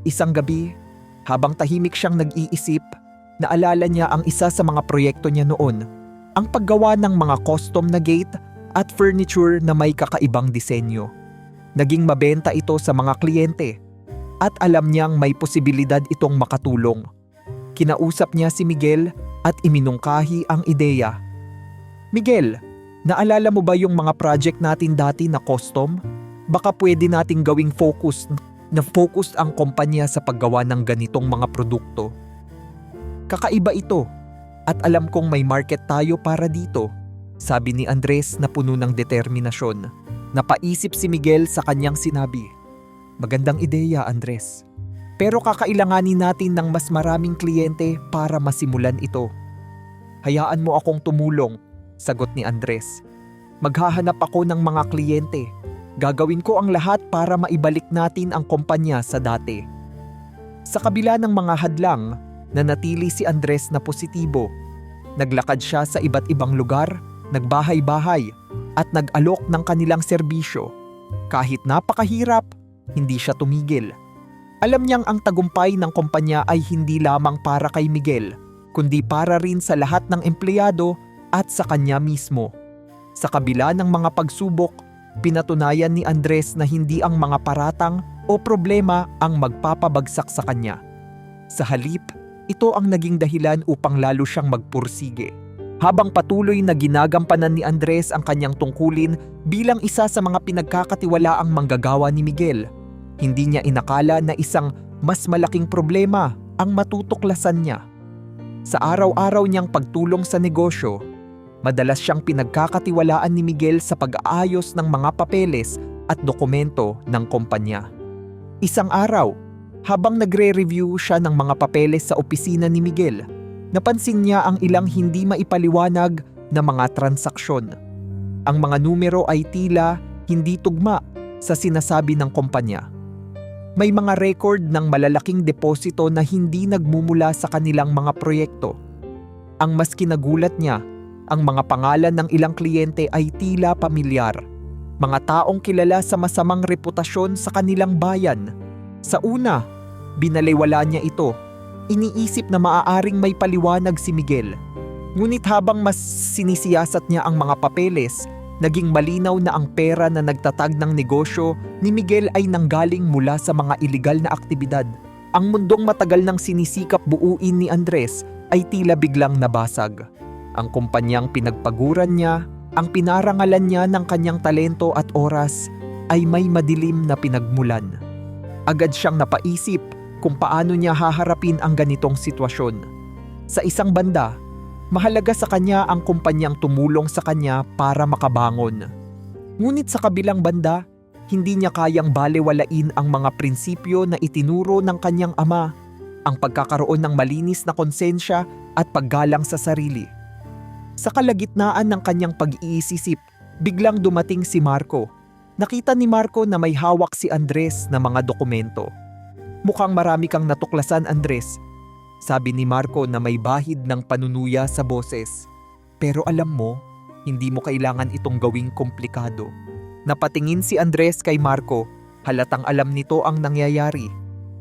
S1: Isang gabi, habang tahimik siyang nag-iisip, naalala niya ang isa sa mga proyekto niya noon, ang paggawa ng mga custom na gate at furniture na may kakaibang disenyo. Naging mabenta ito sa mga kliyente at alam niyang may posibilidad itong makatulong. Kinausap niya si Miguel at iminungkahi ang ideya. Miguel, naalala mo ba yung mga project natin dati na custom? Baka pwede nating gawing focus ang kumpanya sa paggawa ng ganitong mga produkto. Kakaiba ito at alam kong may market tayo para dito, sabi ni Andres na puno ng determinasyon. Napaisip si Miguel sa kanyang sinabi. Magandang ideya, Andres. Pero kakailanganin natin ng mas maraming kliyente para masimulan ito. Hayaan mo akong tumulong, sagot ni Andres. Maghahanap ako ng mga kliyente. Gagawin ko ang lahat para maibalik natin ang kumpanya sa dati. Sa kabila ng mga hadlang, nanatili si Andres na positibo. Naglakad siya sa iba't ibang lugar, nagbahay-bahay, at nag-alok ng kanilang serbisyo. Kahit napakahirap, hindi siya tumigil. Alam niyang ang tagumpay ng kumpanya ay hindi lamang para kay Miguel, kundi para rin sa lahat ng empleyado at sa kanya mismo. Sa kabila ng mga pagsubok, pinatunayan ni Andres na hindi ang mga paratang o problema ang magpapabagsak sa kanya. Sa halip, ito ang naging dahilan upang lalo siyang magpursige. Habang patuloy na ginagampanan ni Andres ang kanyang tungkulin bilang isa sa mga pinagkakatiwalaang manggagawa ni Miguel, hindi niya inakala na isang mas malaking problema ang matutuklasan niya. Sa araw-araw niyang pagtulong sa negosyo, madalas siyang pinagkakatiwalaan ni Miguel sa pag-aayos ng mga papeles at dokumento ng kumpanya. Isang araw, habang nagre-review siya ng mga papeles sa opisina ni Miguel, napansin niya ang ilang hindi maipaliwanag na mga transaksyon. Ang mga numero ay tila hindi tugma sa sinasabi ng kumpanya. May mga record ng malalaking deposito na hindi nagmumula sa kanilang mga proyekto. Ang mas kinagulat niya, ang mga pangalan ng ilang kliyente ay tila pamilyar. Mga taong kilala sa masamang reputasyon sa kanilang bayan. Sa una, binaliwala niya ito. Iniisip na maaaring may paliwanag si Miguel. Ngunit habang mas sinisiyasat niya ang mga papeles, naging malinaw na ang pera na nagtatag ng negosyo ni Miguel ay nanggaling mula sa mga iligal na aktibidad. Ang mundong matagal nang sinisikap buuin ni Andres ay tila biglang nabasag. Ang kumpanyang pinagpaguran niya, ang pinarangalan niya ng kanyang talento at oras ay may madilim na pinagmulan. Agad siyang napaisip kung paano niya haharapin ang ganitong sitwasyon. Sa isang banda, mahalaga sa kanya ang kumpanyang tumulong sa kanya para makabangon. Ngunit sa kabilang banda, hindi niya kayang balewalain ang mga prinsipyo na itinuro ng kanyang ama, ang pagkakaroon ng malinis na konsensya at paggalang sa sarili. Sa kalagitnaan ng kanyang pag-iisip, biglang dumating si Marco. Nakita ni Marco na may hawak si Andres na mga dokumento. Mukhang marami kang natuklasan, Andres, sabi ni Marco na may bahid ng panunuya sa boses. Pero alam mo, hindi mo kailangan itong gawing komplikado. Napatingin si Andres kay Marco, halatang alam nito ang nangyayari.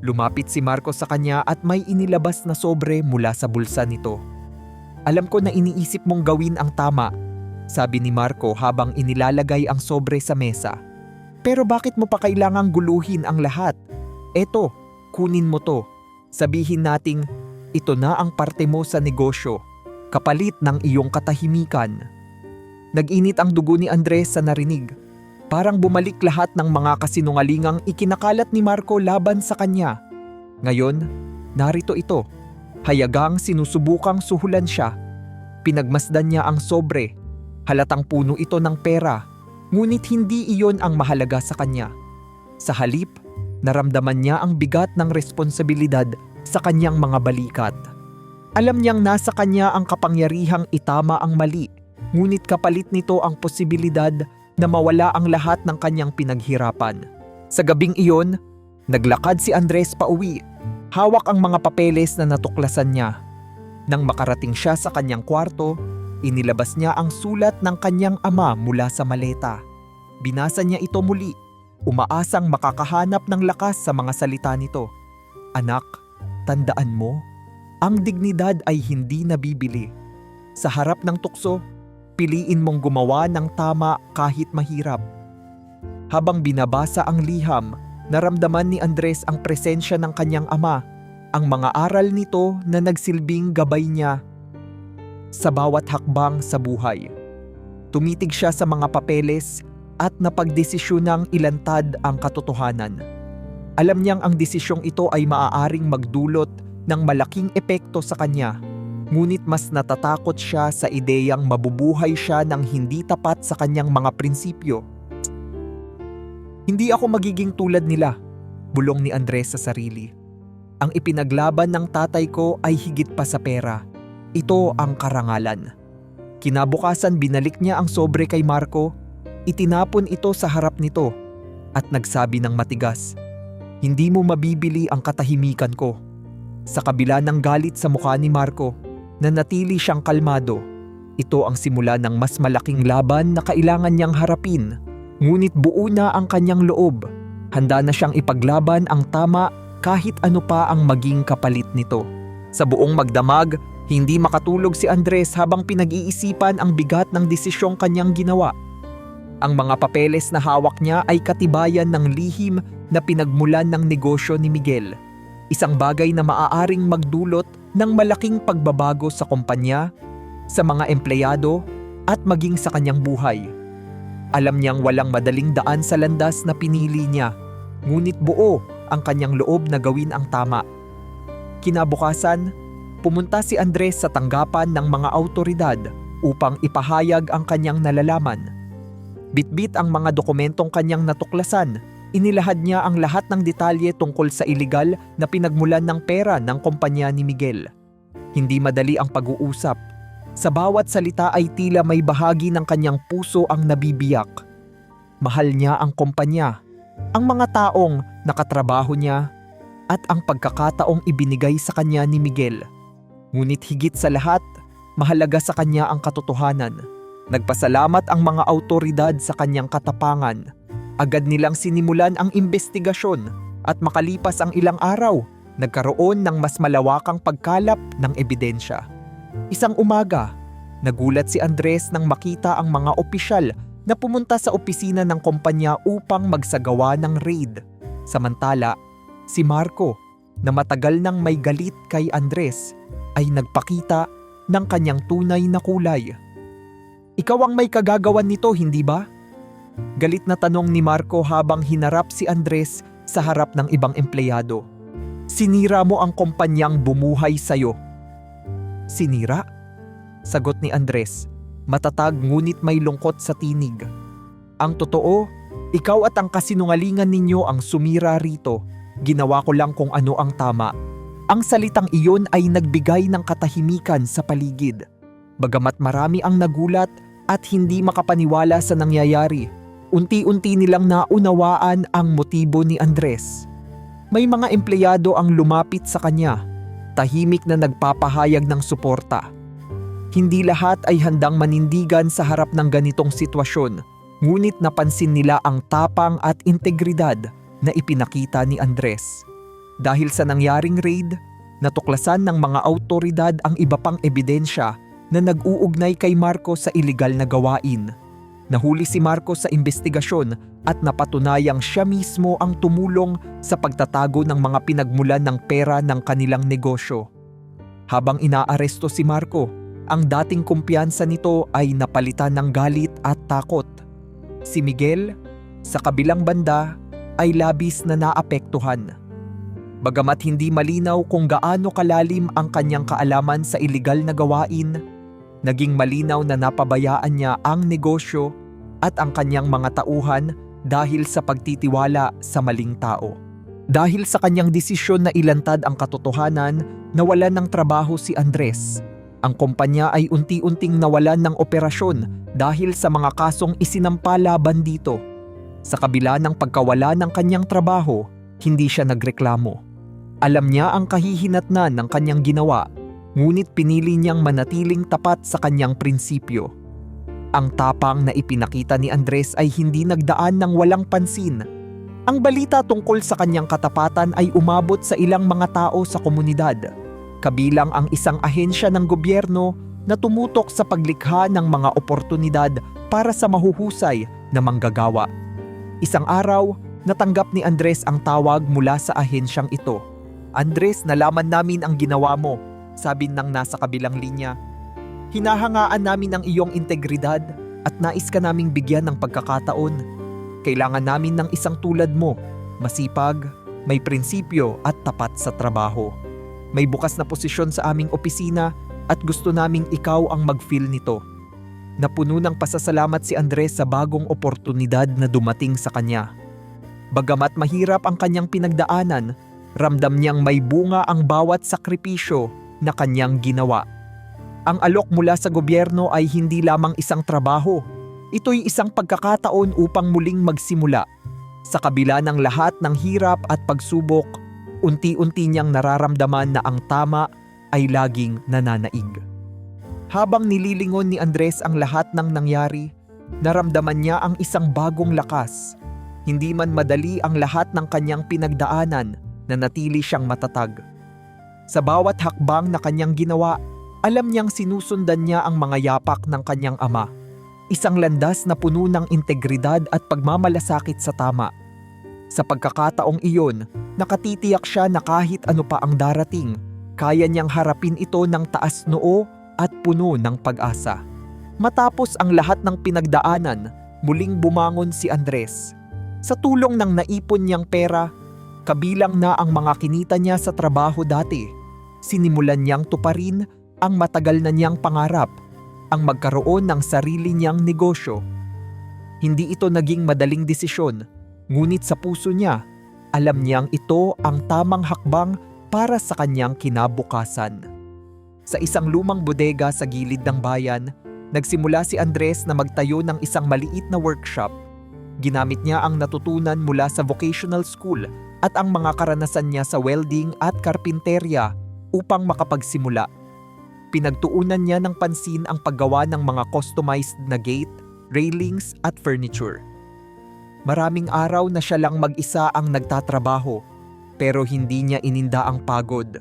S1: Lumapit si Marco sa kanya at may inilabas na sobre mula sa bulsa nito. Alam ko na iniisip mong gawin ang tama, sabi ni Marco habang inilalagay ang sobre sa mesa. Pero bakit mo pa kailangang guluhin ang lahat? Eto, kunin mo to. Sabihin nating, ito na ang parte mo sa negosyo, kapalit ng iyong katahimikan. Nag-init ang dugo ni Andres sa narinig. Parang bumalik lahat ng mga kasinungalingang ikinakalat ni Marco laban sa kanya. Ngayon, narito ito. Hayagang sinusubukang suhulan siya. Pinagmasdan niya ang sobre. Halatang puno ito ng pera. Ngunit hindi iyon ang mahalaga sa kanya. Sa halip, naramdaman niya ang bigat ng responsibilidad sa kanyang mga balikat. Alam niyang nasa kanya ang kapangyarihang itama ang mali, ngunit kapalit nito ang posibilidad na mawala ang lahat ng kanyang pinaghirapan. Sa gabing iyon, naglakad si Andres pauwi. Hawak ang mga papeles na natuklasan niya. Nang makarating siya sa kanyang kwarto, inilabas niya ang sulat ng kanyang ama mula sa maleta. Binasa niya ito muli, umaasang makakahanap ng lakas sa mga salita nito. Anak, tandaan mo, ang dignidad ay hindi nabibili. Sa harap ng tukso, piliin mong gumawa ng tama kahit mahirap. Habang binabasa ang liham, naramdaman ni Andres ang presensya ng kanyang ama, ang mga aral nito na nagsilbing gabay niya sa bawat hakbang sa buhay. Tumitig siya sa mga papeles at napagdesisyunang ilantad ang katotohanan. Alam niyang ang desisyong ito ay maaaring magdulot ng malaking epekto sa kanya, ngunit mas natatakot siya sa ideyang mabubuhay siya ng hindi tapat sa kanyang mga prinsipyo. Hindi ako magiging tulad nila, bulong ni Andres sa sarili. Ang ipinaglaban ng tatay ko ay higit pa sa pera. Ito ang karangalan. Kinabukasan binalik niya ang sobre kay Marco, itinapon ito sa harap nito, at nagsabi ng matigas, "Hindi mo mabibili ang katahimikan ko." Sa kabila ng galit sa mukha ni Marco, nanatili siyang kalmado. Ito ang simula ng mas malaking laban na kailangan niyang harapin, ngunit buo na ang kanyang loob. Handa na siyang ipaglaban ang tama kahit ano pa ang maging kapalit nito. Sa buong magdamag, hindi makatulog si Andres habang pinag-iisipan ang bigat ng desisyong kanyang ginawa. Ang mga papeles na hawak niya ay katibayan ng lihim na pinagmulan ng negosyo ni Miguel. Isang bagay na maaaring magdulot ng malaking pagbabago sa kumpanya, sa mga empleyado, at maging sa kanyang buhay. Alam niyang walang madaling daan sa landas na pinili niya, ngunit buo ang kanyang loob na gawin ang tama. Kinabukasan, pumunta si Andres sa tanggapan ng mga awtoridad upang ipahayag ang kanyang nalalaman. Bitbit ang mga dokumentong kanyang natuklasan, inilahad niya ang lahat ng detalye tungkol sa iligal na pinagmulan ng pera ng kumpanya ni Miguel. Hindi madali ang pag-uusap. Sa bawat salita ay tila may bahagi ng kanyang puso ang nabibiyak. Mahal niya ang kumpanya, ang mga taong nakatrabaho niya, at ang pagkakataong ibinigay sa kanya ni Miguel. Ngunit higit sa lahat, mahalaga sa kanya ang katotohanan. Nagpasalamat ang mga awtoridad sa kanyang katapangan. Agad nilang sinimulan ang investigasyon at makalipas ang ilang araw, nagkaroon ng mas malawakang pagkalap ng ebidensya. Isang umaga, nagulat si Andres nang makita ang mga opisyal na pumunta sa opisina ng kumpanya upang magsagawa ng raid. Samantala, si Marco, na matagal nang may galit kay Andres, ay nagpakita ng kanyang tunay na kulay. "Ikaw ang may kagagawan nito, hindi ba?" Galit na tanong ni Marco habang hinarap si Andres sa harap ng ibang empleyado. "Sinira mo ang kumpanyang bumuhay sa'yo." "Sinira?" sagot ni Andres, matatag ngunit may lungkot sa tinig. "Ang totoo, ikaw at ang kasinungalingan ninyo ang sumira rito. Ginawa ko lang kung ano ang tama." Ang salitang iyon ay nagbigay ng katahimikan sa paligid. Bagamat marami ang nagulat at hindi makapaniwala sa nangyayari, unti-unti nilang naunawaan ang motibo ni Andres. May mga empleyado ang lumapit sa kanya, tahimik na nagpapahayag ng suporta. Hindi lahat ay handang manindigan sa harap ng ganitong sitwasyon, ngunit napansin nila ang tapang at integridad na ipinakita ni Andres. Dahil sa nangyaring raid, natuklasan ng mga awtoridad ang iba pang ebidensya na nag-uugnay kay Marco sa iligal na gawain. Nahuli si Marco sa investigasyon at napatunayang siya mismo ang tumulong sa pagtatago ng mga pinagmulan ng pera ng kanilang negosyo. Habang inaaresto si Marco, ang dating kumpiyansa nito ay napalitan ng galit at takot. Si Miguel, sa kabilang banda, ay labis na naapektuhan. Bagamat hindi malinaw kung gaano kalalim ang kanyang kaalaman sa iligal na gawain, naging malinaw na napabayaan niya ang negosyo at ang kanyang mga tauhan dahil sa pagtitiwala sa maling tao. Dahil sa kanyang desisyon na ilantad ang katotohanan, nawalan ng trabaho si Andres. Ang kumpanya ay unti-unting nawalan ng operasyon dahil sa mga kasong isinampa laban dito. Sa kabila ng pagkawala ng kanyang trabaho, hindi siya nagreklamo. Alam niya ang kahihinatnan ng kanyang ginawa, ngunit pinili niyang manatiling tapat sa kanyang prinsipyo. Ang tapang na ipinakita ni Andres ay hindi nagdaan ng walang pansin. Ang balita tungkol sa kanyang katapatan ay umabot sa ilang mga tao sa komunidad, kabilang ang isang ahensya ng gobyerno na tumutok sa paglikha ng mga oportunidad para sa mahuhusay na manggagawa. Isang araw, natanggap ni Andres ang tawag mula sa ahensyang ito. "Andres, nalaman namin ang ginawa mo," sabi ng nasa kabilang linya. "Hinahangaan namin ang iyong integridad at nais ka naming bigyan ng pagkakataon. Kailangan namin ng isang tulad mo, masipag, may prinsipyo at tapat sa trabaho. May bukas na posisyon sa aming opisina at gusto naming ikaw ang mag-fill nito." Napuno ng pasasalamat si Andres sa bagong oportunidad na dumating sa kanya. Bagamat mahirap ang kanyang pinagdaanan, ramdam niyang may bunga ang bawat sakripisyo na kanyang ginawa. Ang alok mula sa gobyerno ay hindi lamang isang trabaho. Ito'y isang pagkakataon upang muling magsimula. Sa kabila ng lahat ng hirap at pagsubok, unti-unti niyang nararamdaman na ang tama ay laging nananaig. Habang nililingon ni Andres ang lahat ng nangyari, naramdaman niya ang isang bagong lakas. Hindi man madali ang lahat ng kanyang pinagdaanan, nanatili siyang matatag. Sa bawat hakbang na kanyang ginawa, alam niyang sinusundan niya ang mga yapak ng kanyang ama. Isang landas na puno ng integridad at pagmamalasakit sa tama. Sa pagkakataong iyon, nakatitiyak siya na kahit ano pa ang darating, kaya niyang harapin ito ng taas noo at puno ng pag-asa. Matapos ang lahat ng pinagdaanan, muling bumangon si Andres. Sa tulong ng naipon niyang pera, kabilang na ang mga kinita niya sa trabaho dati, sinimulan niyang tuparin ang matagal na niyang pangarap, ang magkaroon ng sarili niyang negosyo. Hindi ito naging madaling desisyon, ngunit sa puso niya, alam niyang ito ang tamang hakbang para sa kanyang kinabukasan. Sa isang lumang bodega sa gilid ng bayan, nagsimula si Andres na magtayo ng isang maliit na workshop. Ginamit niya ang natutunan mula sa vocational school at ang mga karanasan niya sa welding at karpinterya upang makapagsimula. Pinagtuunan niya ng pansin ang paggawa ng mga customized na gate, railings at furniture. Maraming araw na siya lang mag-isa ang nagtatrabaho, pero hindi niya ininda ang pagod.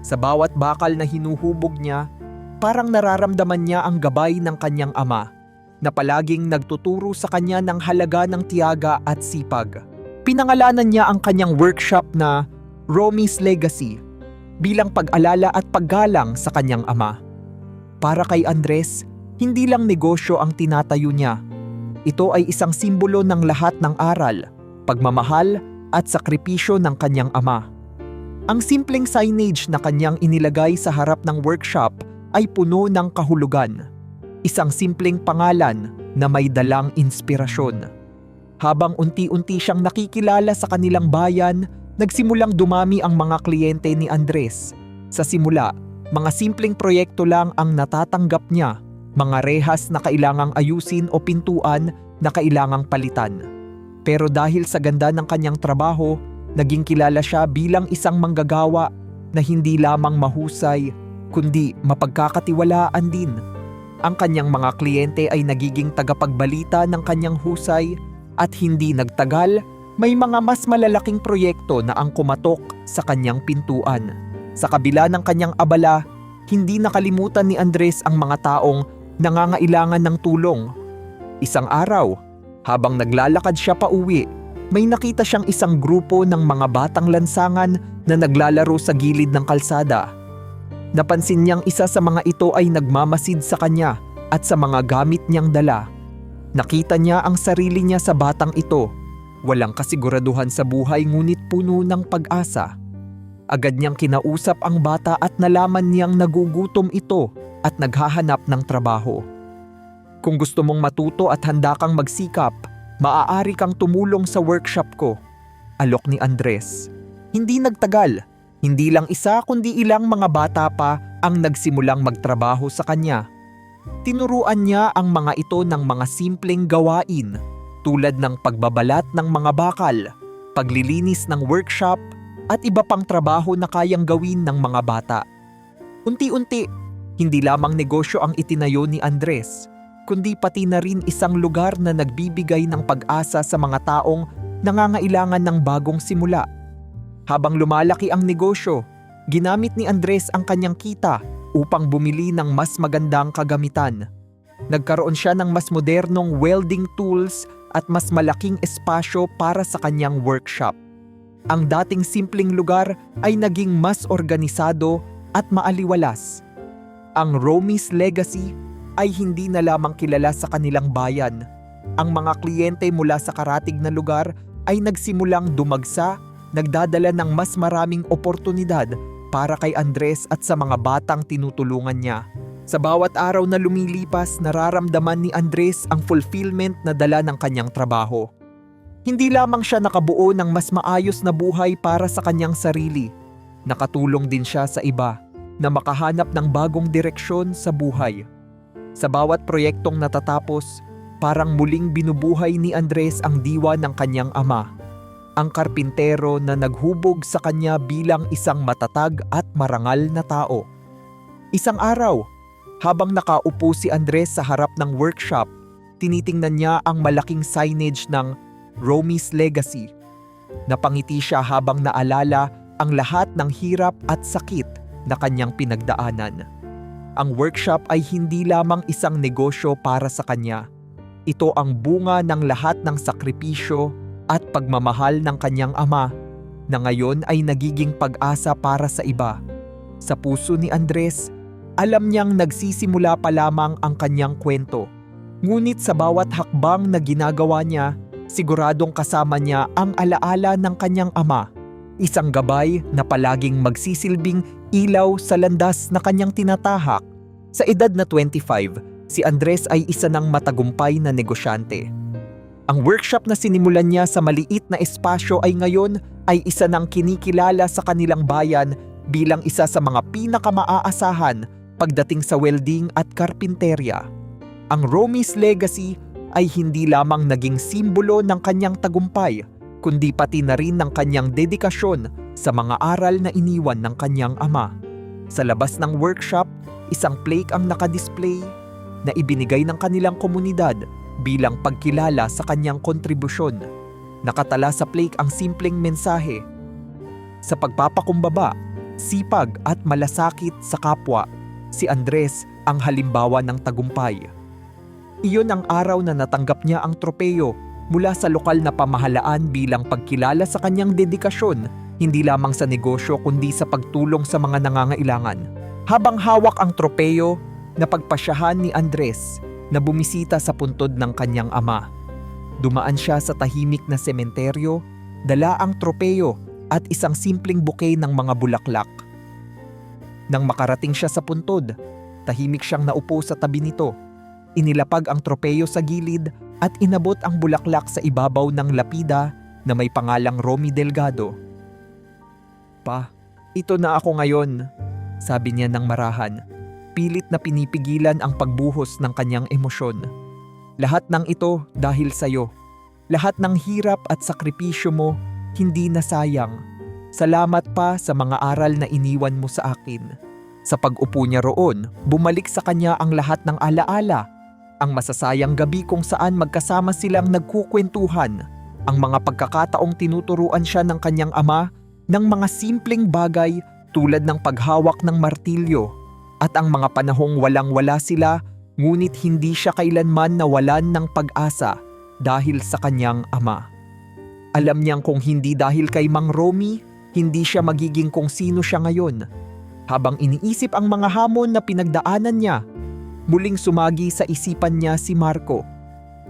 S1: Sa bawat bakal na hinuhubog niya, parang nararamdaman niya ang gabay ng kanyang ama, na palaging nagtuturo sa kanya ng halaga ng tiyaga at sipag. Pinangalanan niya ang kanyang workshop na Romy's Legacy, bilang pag-alala at paggalang sa kanyang ama. Para kay Andres, hindi lang negosyo ang tinatayo niya. Ito ay isang simbolo ng lahat ng aral, pagmamahal at sakripisyo ng kanyang ama. Ang simpleng signage na kanyang inilagay sa harap ng workshop ay puno ng kahulugan. Isang simpleng pangalan na may dalang inspirasyon. Habang unti-unti siyang nakikilala sa kanilang bayan, nagsimulang dumami ang mga kliyente ni Andres. Sa simula, mga simpleng proyekto lang ang natatanggap niya, mga rehas na kailangang ayusin o pintuan na kailangang palitan. Pero dahil sa ganda ng kanyang trabaho, naging kilala siya bilang isang manggagawa na hindi lamang mahusay, kundi mapagkakatiwalaan din. Ang kanyang mga kliyente ay nagiging tagapagbalita ng kanyang husay at hindi nagtagal, may mga mas malalaking proyekto na ang kumatok sa kanyang pintuan. Sa kabila ng kanyang abala, hindi nakalimutan ni Andres ang mga taong nangangailangan ng tulong. Isang araw, habang naglalakad siya pauwi, may nakita siyang isang grupo ng mga batang lansangan na naglalaro sa gilid ng kalsada. Napansin niyang isa sa mga ito ay nagmamasid sa kanya at sa mga gamit niyang dala. Nakita niya ang sarili niya sa batang ito. Walang kasiguraduhan sa buhay ngunit puno ng pag-asa. Agad niyang kinausap ang bata at nalaman niyang nagugutom ito at naghahanap ng trabaho. Kung gusto mong matuto at handa kang magsikap, maaari kang tumulong sa workshop ko, alok ni Andres. Hindi nagtagal, hindi lang isa kundi ilang mga bata pa ang nagsimulang magtrabaho sa kanya. Tinuruan niya ang mga ito ng mga simpleng gawain, tulad ng pagbabalat ng mga bakal, paglilinis ng workshop, at iba pang trabaho na kayang gawin ng mga bata. Unti-unti, hindi lamang negosyo ang itinayo ni Andres, kundi pati na rin isang lugar na nagbibigay ng pag-asa sa mga taong nangangailangan ng bagong simula. Habang lumalaki ang negosyo, ginamit ni Andres ang kanyang kita upang bumili ng mas magandang kagamitan. Nagkaroon siya ng mas modernong welding tools at mas malaking espasyo para sa kanyang workshop. Ang dating simpleng lugar ay naging mas organisado at maaliwalas. Ang Romy's legacy ay hindi na lamang kilala sa kanilang bayan. Ang mga kliyente mula sa karatig na lugar ay nagsimulang dumagsa, nagdadala ng mas maraming oportunidad para kay Andres at sa mga batang tinutulungan niya. Sa bawat araw na lumilipas, nararamdaman ni Andres ang fulfillment na dala ng kanyang trabaho. Hindi lamang siya nakabuo ng mas maayos na buhay para sa kanyang sarili. Nakatulong din siya sa iba na makahanap ng bagong direksyon sa buhay. Sa bawat proyektong natatapos, parang muling binubuhay ni Andres ang diwa ng kanyang ama, ang karpintero na naghubog sa kanya bilang isang matatag at marangal na tao. Isang araw, habang nakaupo si Andres sa harap ng workshop, tinitingnan niya ang malaking signage ng Romy's Legacy. Napangiti siya habang naalala ang lahat ng hirap at sakit na kanyang pinagdaanan. Ang workshop ay hindi lamang isang negosyo para sa kanya. Ito ang bunga ng lahat ng sakripisyo at pagmamahal ng kanyang ama na ngayon ay nagiging pag-asa para sa iba. Sa puso ni Andres, alam niyang nagsisimula pa lamang ang kanyang kwento. Ngunit sa bawat hakbang na ginagawa niya, siguradong kasama niya ang alaala ng kanyang ama. Isang gabay na palaging magsisilbing ilaw sa landas na kanyang tinatahak. Sa edad na 25, si Andres ay isa ng matagumpay na negosyante. Ang workshop na sinimulan niya sa maliit na espasyo ay ngayon ay isa ng kinikilala sa kanilang bayan bilang isa sa mga pinakamaaasahan pagdating sa welding at karpinterya. Ang Romy's legacy ay hindi lamang naging simbolo ng kanyang tagumpay, kundi pati na rin ng kanyang dedikasyon sa mga aral na iniwan ng kanyang ama. Sa labas ng workshop, isang plaque ang nakadisplay na ibinigay ng kanilang komunidad bilang pagkilala sa kanyang kontribusyon. Nakatala sa plaque ang simpleng mensahe, "Sa pagpapakumbaba, sipag at malasakit sa kapwa, si Andres ang halimbawa ng tagumpay." Iyon ang araw na natanggap niya ang tropeyo mula sa lokal na pamahalaan bilang pagkilala sa kanyang dedikasyon, hindi lamang sa negosyo kundi sa pagtulong sa mga nangangailangan. Habang hawak ang tropeyo, napagpasyahan ni Andres na bumisita sa puntod ng kanyang ama. Dumaan siya sa tahimik na sementeryo, dala ang tropeyo at isang simpleng bouquet ng mga bulaklak. Nang makarating siya sa puntod, tahimik siyang naupo sa tabi nito. Inilapag ang tropeyo sa gilid at inabot ang bulaklak sa ibabaw ng lapida na may pangalang Romy Delgado. "Pa, ito na ako ngayon," sabi niya ng marahan. Pilit na pinipigilan ang pagbuhos ng kanyang emosyon. "Lahat ng ito dahil sa'yo. Lahat ng hirap at sakripisyo mo, hindi na sayang. Salamat pa sa mga aral na iniwan mo sa akin." Sa pag-upo niya roon, bumalik sa kanya ang lahat ng alaala. Ang masasayang gabi kung saan magkasama silang nagkukwentuhan, ang mga pagkakataong tinuturuan siya ng kanyang ama ng mga simpleng bagay tulad ng paghawak ng martilyo, at ang mga panahong walang-wala sila ngunit hindi siya kailanman nawalan ng pag-asa dahil sa kanyang ama. Alam niyang kung hindi dahil kay Mang Romy, hindi siya magiging kung sino siya ngayon. Habang iniisip ang mga hamon na pinagdaanan niya, muling sumagi sa isipan niya si Marco.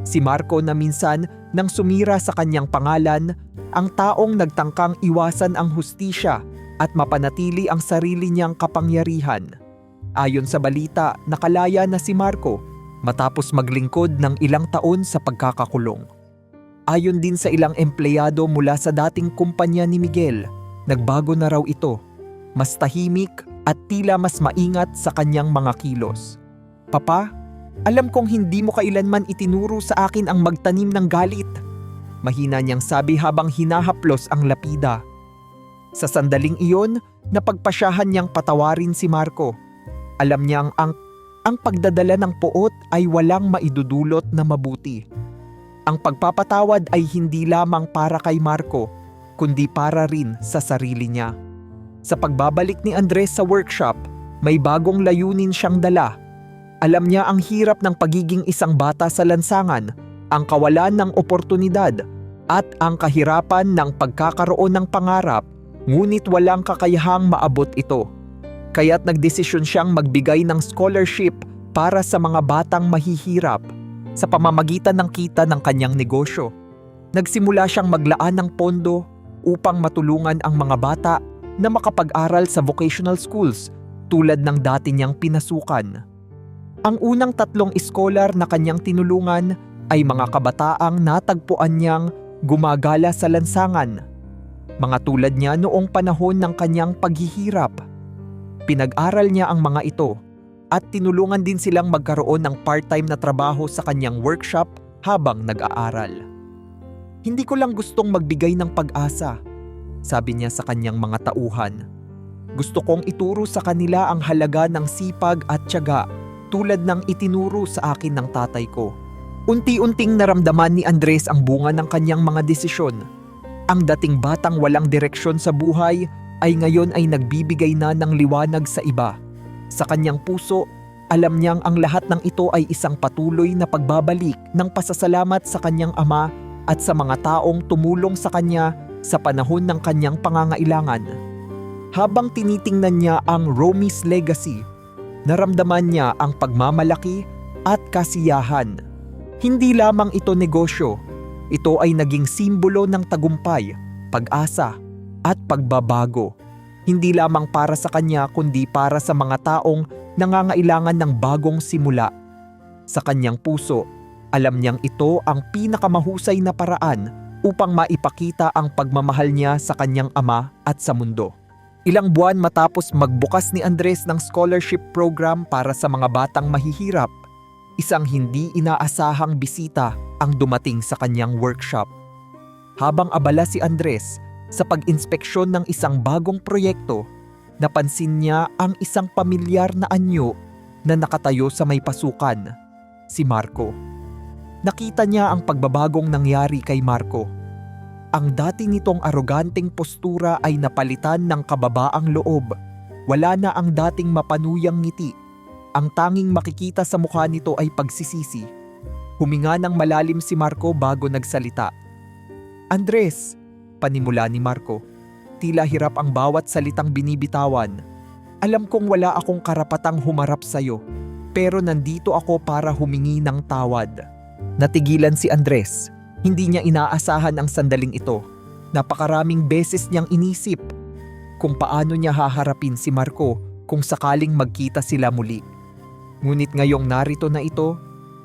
S1: Si Marco na minsan nang sumira sa kanyang pangalan, ang taong nagtangkang iwasan ang hustisya at mapanatili ang sarili niyang kapangyarihan. Ayon sa balita, nakalaya na si Marco matapos maglingkod ng ilang taon sa pagkakakulong. Ayon din sa ilang empleyado mula sa dating kumpanya ni Miguel, nagbago na raw ito. Mas tahimik at tila mas maingat sa kanyang mga kilos. "Papa, Alam kong hindi mo kailanman itinuro sa akin ang magtanim ng galit. Mahina niyang sabi habang hinahaplos ang lapida. Sa sandaling iyon, napagpasyahan niyang patawarin si Marco. Alam niyang ang pagdadala ng poot ay walang maidudulot na mabuti. Ang pagpapatawad ay hindi lamang para kay Marco, kundi para rin sa sarili niya. Sa pagbabalik ni Andres sa workshop, may bagong layunin siyang dala. Alam niya ang hirap ng pagiging isang bata sa lansangan, ang kawalan ng oportunidad, at ang kahirapan ng pagkakaroon ng pangarap, ngunit walang kakayahang maabot ito. Kaya't nagdesisyon siyang magbigay ng scholarship para sa mga batang mahihirap sa pamamagitan ng kita ng kanyang negosyo. Nagsimula siyang maglaan ng pondo upang matulungan ang mga bata na makapag-aral sa vocational schools tulad ng dati niyang pinasukan. Ang unang 3 scholar na kanyang tinulungan ay mga kabataang natagpuan niyang gumagala sa lansangan. Mga tulad niya noong panahon ng kanyang paghihirap. Pinag-aral niya ang mga ito at tinulungan din silang magkaroon ng part-time na trabaho sa kanyang workshop habang nag-aaral. Hindi ko lang gustong magbigay ng pag-asa, sabi niya sa kanyang mga tauhan. Gusto kong ituro sa kanila ang halaga ng sipag at tiyaga tulad ng itinuro sa akin ng tatay ko. Unti-unting naramdaman ni Andres ang bunga ng kanyang mga desisyon. Ang dating batang walang direksyon sa buhay ay ngayon ay nagbibigay na ng liwanag sa iba. Sa kanyang puso, alam niyang ang lahat ng ito ay isang patuloy na pagbabalik ng pasasalamat sa kanyang ama at sa mga taong tumulong sa kanya sa panahon ng kanyang pangangailangan. Habang tinitingnan niya ang Romy's legacy, naramdaman niya ang pagmamalaki at kasiyahan. Hindi lamang ito negosyo, ito ay naging simbolo ng tagumpay, pag-asa, at pagbabago. Hindi lamang para sa kanya kundi para sa mga taong nangangailangan ng bagong simula. Sa kanyang puso, alam niyang ito ang pinakamahusay na paraan upang maipakita ang pagmamahal niya sa kanyang ama at sa mundo. Ilang buwan matapos magbukas ni Andres ng scholarship program para sa mga batang mahihirap, isang hindi inaasahang bisita ang dumating sa kanyang workshop. Habang abala si Andres sa pag-inspeksyon ng isang bagong proyekto, napansin niya ang isang pamilyar na anyo na nakatayo sa may pasukan, si Marco. Nakita niya ang pagbabagong nangyari kay Marco. Ang dati nitong aroganteng postura ay napalitan ng kababaang loob. Wala na ang dating mapanuyang ngiti. Ang tanging makikita sa mukha nito ay pagsisisi. Huminga ng malalim si Marco bago nagsalita. "Andres," panimula ni Marco. Tila hirap ang bawat salitang binibitawan. "Alam kong wala akong karapatang humarap sa'yo, pero nandito ako para humingi ng tawad." Natigilan si Andres. Hindi niya inaasahan ang sandaling ito. Napakaraming beses niyang inisip kung paano niya haharapin si Marco kung sakaling magkita sila muli. Ngunit ngayong narito na ito,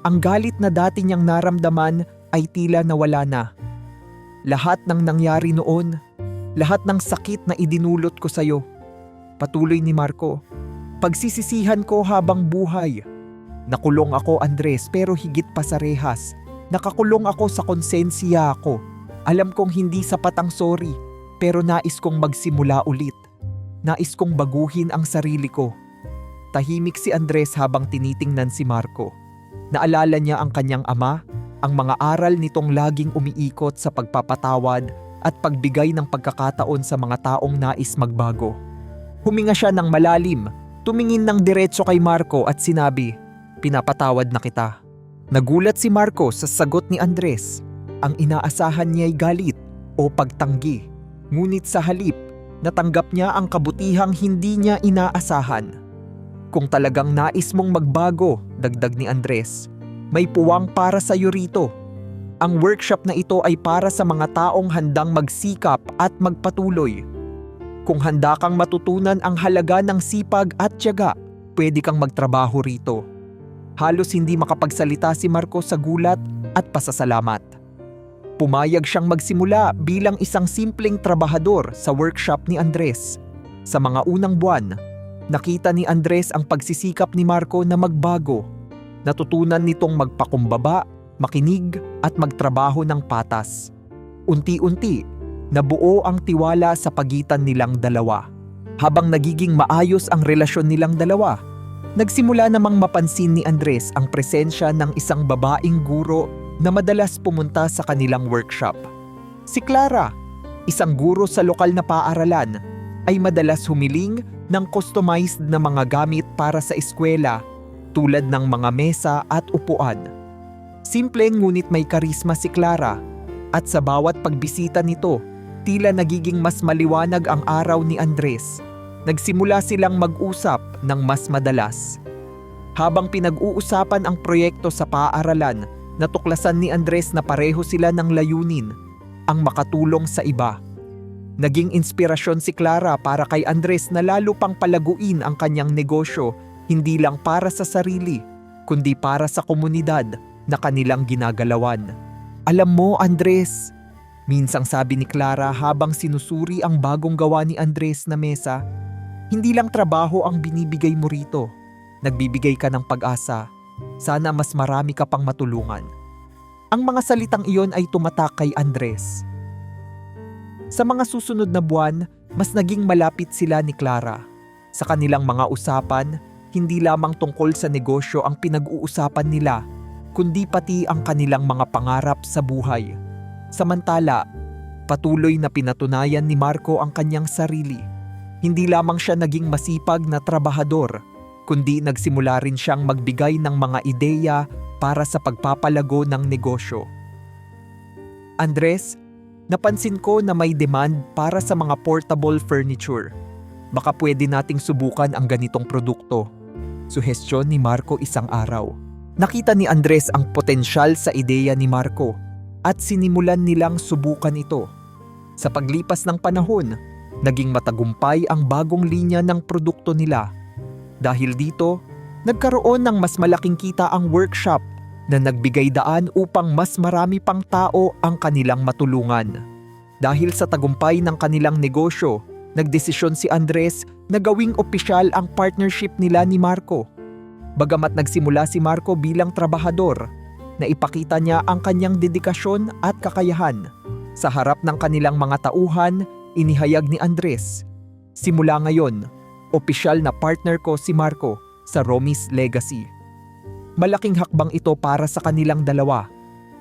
S1: ang galit na dati niyang naramdaman ay tila nawala na. "Lahat ng nangyari noon, lahat ng sakit na idinulot ko sa'yo," patuloy ni Marco. "Pagsisisihan ko habang buhay. Nakulong ako, Andres, pero higit pa sa rehas. Nakakulong ako sa konsensya ko. Alam kong hindi sapat ang sorry, pero nais kong magsimula ulit. Nais kong baguhin ang sarili ko." Tahimik si Andres habang tinitingnan si Marco. Naalala niya ang kanyang ama, ang mga aral nitong laging umiikot sa pagpapatawad at pagbigay ng pagkakataon sa mga taong nais magbago. Huminga siya ng malalim, tumingin ng diretso kay Marco at sinabi, "Pinapatawad na kita." Nagulat si Marco sa sagot ni Andres. Ang inaasahan niya ay galit o pagtanggi. Ngunit sa halip, natanggap niya ang kabutihang hindi niya inaasahan. "Kung talagang nais mong magbago," dagdag ni Andres, "may puwang para sa iyo rito. Ang workshop na ito ay para sa mga taong handang magsikap at magpatuloy. Kung handa kang matutunan ang halaga ng sipag at tiyaga, pwede kang magtrabaho rito." Halos hindi makapagsalita si Marco sa gulat at pasasalamat. Pumayag siyang magsimula bilang isang simpleng trabahador sa workshop ni Andres. Sa mga unang buwan, nakita ni Andres ang pagsisikap ni Marco na magbago. Natutunan nitong magpakumbaba, makinig at magtrabaho ng patas. Unti-unti, nabuo ang tiwala sa pagitan nilang dalawa. Habang nagiging maayos ang relasyon nilang dalawa, nagsimula namang mapansin ni Andres ang presensya ng isang babaeng guro na madalas pumunta sa kanilang workshop. Si Clara, isang guro sa lokal na paaralan, ay madalas humiling ng customized na mga gamit para sa eskwela tulad ng mga mesa at upuan. Simple ngunit may karisma si Clara at sa bawat pagbisita nito, tila nagiging mas maliwanag ang araw ni Andres. Nagsimula silang mag-usap ng mas madalas. Habang pinag-uusapan ang proyekto sa paaralan, natuklasan ni Andres na pareho sila ng layunin, ang makatulong sa iba. Naging inspirasyon si Clara para kay Andres na lalo pang palaguin ang kanyang negosyo, hindi lang para sa sarili, kundi para sa komunidad na kanilang ginagalawan. Alam mo, Andres, minsang sabi ni Clara habang sinusuri ang bagong gawa ni Andres na mesa, hindi lang trabaho ang binibigay mo rito. Nagbibigay ka ng pag-asa. Sana mas marami ka pang matulungan. Ang mga salitang iyon ay tumatak kay Andres. Sa mga susunod na buwan, mas naging malapit sila ni Clara. Sa kanilang mga usapan, hindi lamang tungkol sa negosyo ang pinag-uusapan nila, kundi pati ang kanilang mga pangarap sa buhay. Samantala, patuloy na pinatunayan ni Marco ang kanyang sarili. Hindi lamang siya naging masipag na trabahador, kundi nagsimula rin siyang magbigay ng mga ideya para sa pagpapalago ng negosyo. Andres, napansin ko na may demand para sa mga portable furniture. Baka pwede nating subukan ang ganitong produkto. Suhestyon ni Marco isang araw. Nakita ni Andres ang potensyal sa ideya ni Marco at sinimulan nilang subukan ito. Sa paglipas ng panahon, naging matagumpay ang bagong linya ng produkto nila. Dahil dito, nagkaroon ng mas malaking kita ang workshop na nagbigay daan upang mas marami pang tao ang kanilang matulungan. Dahil sa tagumpay ng kanilang negosyo, nagdesisyon si Andres na gawing opisyal ang partnership nila ni Marco. Bagamat nagsimula si Marco bilang trabahador, naipakita niya ang kanyang dedikasyon at kakayahan. Sa harap ng kanilang mga tauhan, inihayag ni Andres, "Simula ngayon, opisyal na partner ko si Marco sa Romy's Legacy." Malaking hakbang ito para sa kanilang dalawa.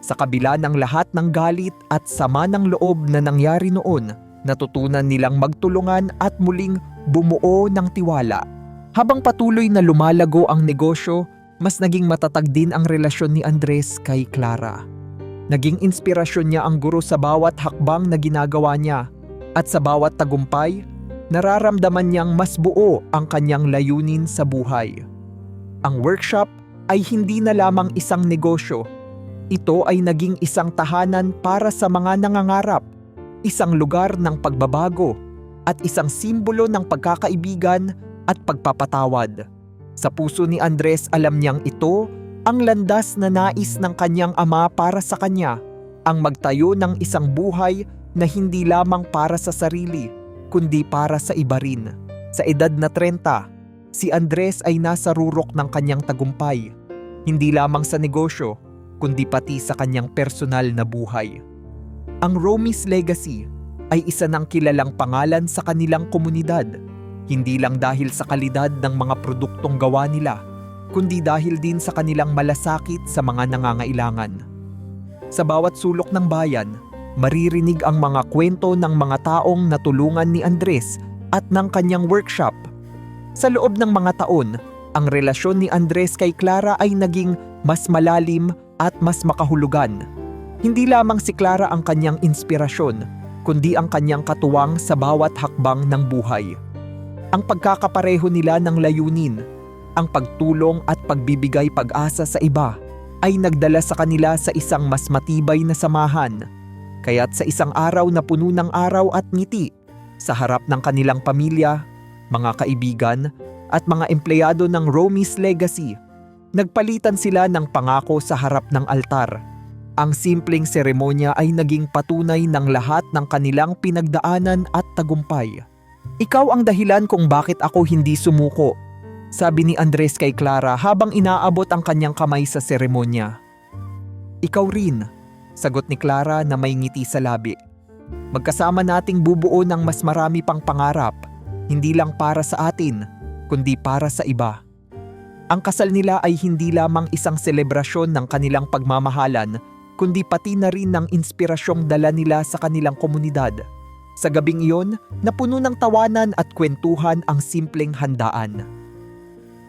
S1: Sa kabila ng lahat ng galit at sama ng loob na nangyari noon, natutunan nilang magtulungan at muling bumuo ng tiwala. Habang patuloy na lumalago ang negosyo, mas naging matatag din ang relasyon ni Andres kay Clara. Naging inspirasyon niya ang guro sa bawat hakbang na ginagawa niya, at sa bawat tagumpay, nararamdaman niyang mas buo ang kanyang layunin sa buhay. Ang workshop ay hindi na lamang isang negosyo. Ito ay naging isang tahanan para sa mga nangangarap, isang lugar ng pagbabago, at isang simbolo ng pagkakaibigan at pagpapatawad. Sa puso ni Andres, alam niyang ito ang landas na nais ng kanyang ama para sa kanya, ang magtayo ng isang buhay na hindi lamang para sa sarili, kundi para sa iba rin. Sa edad na 30, si Andres ay nasa rurok ng kanyang tagumpay, hindi lamang sa negosyo, kundi pati sa kanyang personal na buhay. Ang Romy's Legacy ay isa ng kilalang pangalan sa kanilang komunidad, hindi lang dahil sa kalidad ng mga produktong gawa nila, kundi dahil din sa kanilang malasakit sa mga nangangailangan. Sa bawat sulok ng bayan, maririnig ang mga kwento ng mga taong natulungan ni Andres at ng kanyang workshop. Sa loob ng mga taon, ang relasyon ni Andres kay Clara ay naging mas malalim at mas makahulugan. Hindi lamang si Clara ang kanyang inspirasyon, kundi ang kanyang katuwang sa bawat hakbang ng buhay. Ang pagkakapareho nila ng layunin, ang pagtulong at pagbibigay pag-asa sa iba, ay nagdala sa kanila sa isang mas matibay na samahan. Kaya't sa isang araw na puno ng araw at ngiti, sa harap ng kanilang pamilya, mga kaibigan, at mga empleyado ng Romy's Legacy, nagpalitan sila ng pangako sa harap ng altar. Ang simpleng seremonya ay naging patunay ng lahat ng kanilang pinagdaanan at tagumpay. "Ikaw ang dahilan kung bakit ako hindi sumuko," sabi ni Andres kay Clara habang inaabot ang kanyang kamay sa seremonya. Ikaw rin, sagot ni Clara na may ngiti sa labi. Magkasama nating bubuo ng mas marami pang pangarap, hindi lang para sa atin, kundi para sa iba. Ang kasal nila ay hindi lamang isang selebrasyon ng kanilang pagmamahalan, kundi pati na rin ng inspirasyong dala nila sa kanilang komunidad. Sa gabing iyon, napuno ng tawanan at kwentuhan ang simpleng handaan.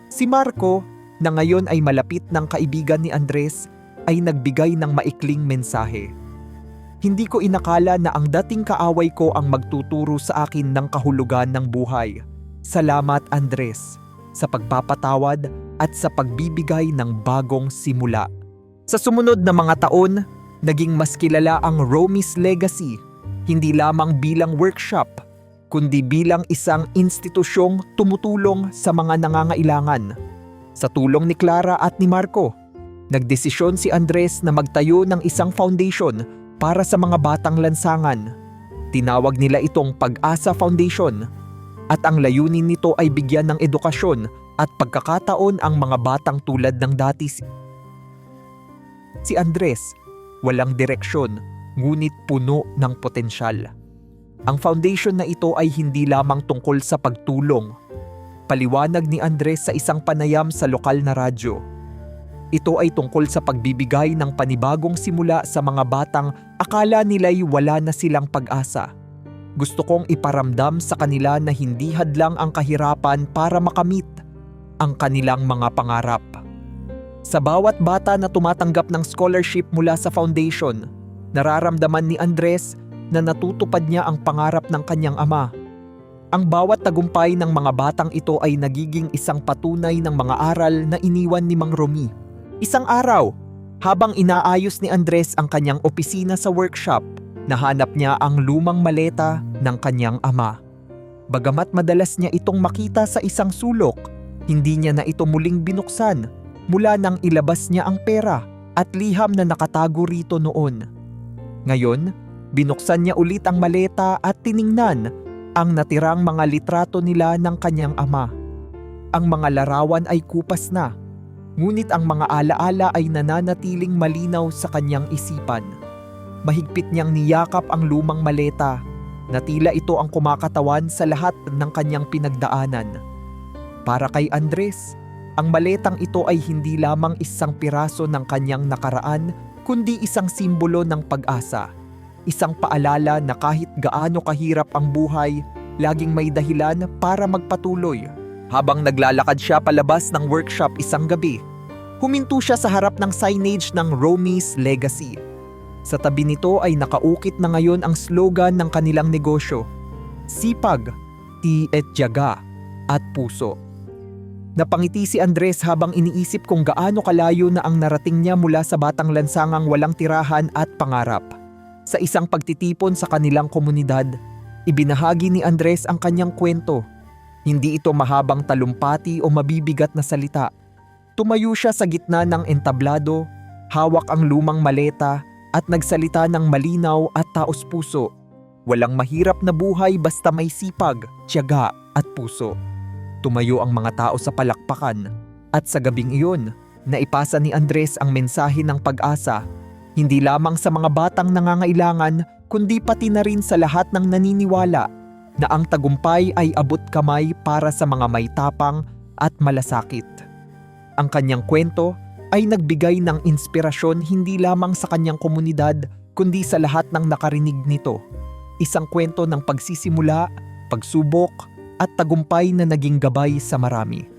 S1: Si Marco, na ngayon ay malapit ng kaibigan ni Andres, ay nagbigay ng maikling mensahe. Hindi ko inakala na ang dating kaaway ko ang magtuturo sa akin ng kahulugan ng buhay. Salamat Andres, sa pagpapatawad at sa pagbibigay ng bagong simula. Sa sumunod na mga taon, naging mas kilala ang Romy's Legacy, hindi lamang bilang workshop, kundi bilang isang institusyong tumutulong sa mga nangangailangan. Sa tulong ni Clara at ni Marco, nagdesisyon si Andres na magtayo ng isang foundation para sa mga batang lansangan. Tinawag nila itong Pag-asa Foundation at ang layunin nito ay bigyan ng edukasyon at pagkakataon ang mga batang tulad ng dati. Si Andres, walang direksyon, ngunit puno ng potensyal. Ang foundation na ito ay hindi lamang tungkol sa pagtulong. Paliwanag ni Andres sa isang panayam sa lokal na radyo. Ito ay tungkol sa pagbibigay ng panibagong simula sa mga batang akala nila'y wala na silang pag-asa. Gusto kong iparamdam sa kanila na hindi hadlang ang kahirapan para makamit ang kanilang mga pangarap. Sa bawat bata na tumatanggap ng scholarship mula sa foundation, nararamdaman ni Andres na natutupad niya ang pangarap ng kanyang ama. Ang bawat tagumpay ng mga batang ito ay nagiging isang patunay ng mga aral na iniwan ni Mang Romy. Isang araw, habang inaayos ni Andres ang kanyang opisina sa workshop, nahanap niya ang lumang maleta ng kanyang ama. Bagamat madalas niya itong makita sa isang sulok, hindi niya na ito muling binuksan mula nang ilabas niya ang pera at liham na nakatago rito noon. Ngayon, binuksan niya ulit ang maleta at tiningnan ang natirang mga litrato nila ng kanyang ama. Ang mga larawan ay kupas na, ngunit ang mga alaala ay nananatiling malinaw sa kanyang isipan. Mahigpit niyang niyakap ang lumang maleta na tila ito ang kumakatawan sa lahat ng kanyang pinagdaanan. Para kay Andres, ang maletang ito ay hindi lamang isang piraso ng kanyang nakaraan, kundi isang simbolo ng pag-asa. Isang paalala na kahit gaano kahirap ang buhay, laging may dahilan para magpatuloy. Habang naglalakad siya palabas ng workshop isang gabi, huminto siya sa harap ng signage ng Romy's Legacy. Sa tabi nito ay nakaukit na ngayon ang slogan ng kanilang negosyo, Sipag, Tiyaga, at Puso. Napangiti si Andres habang iniisip kung gaano kalayo na ang narating niya mula sa batang lansangang walang tirahan at pangarap. Sa isang pagtitipon sa kanilang komunidad, ibinahagi ni Andres ang kanyang kwento. Hindi ito mahabang talumpati o mabibigat na salita. Tumayo siya sa gitna ng entablado, hawak ang lumang maleta at nagsalita ng malinaw at taos-puso. Walang mahirap na buhay basta may sipag, tiyaga at puso. Tumayo ang mga tao sa palakpakan at sa gabing iyon, naipasa ni Andres ang mensahe ng pag-asa, hindi lamang sa mga batang nangangailangan kundi pati na rin sa lahat ng naniniwala na ang tagumpay ay abot kamay para sa mga may tapang at malasakit. Ang kanyang kwento ay nagbigay ng inspirasyon hindi lamang sa kanyang komunidad kundi sa lahat ng nakarinig nito. Isang kwento ng pagsisimula, pagsubok at tagumpay na naging gabay sa marami.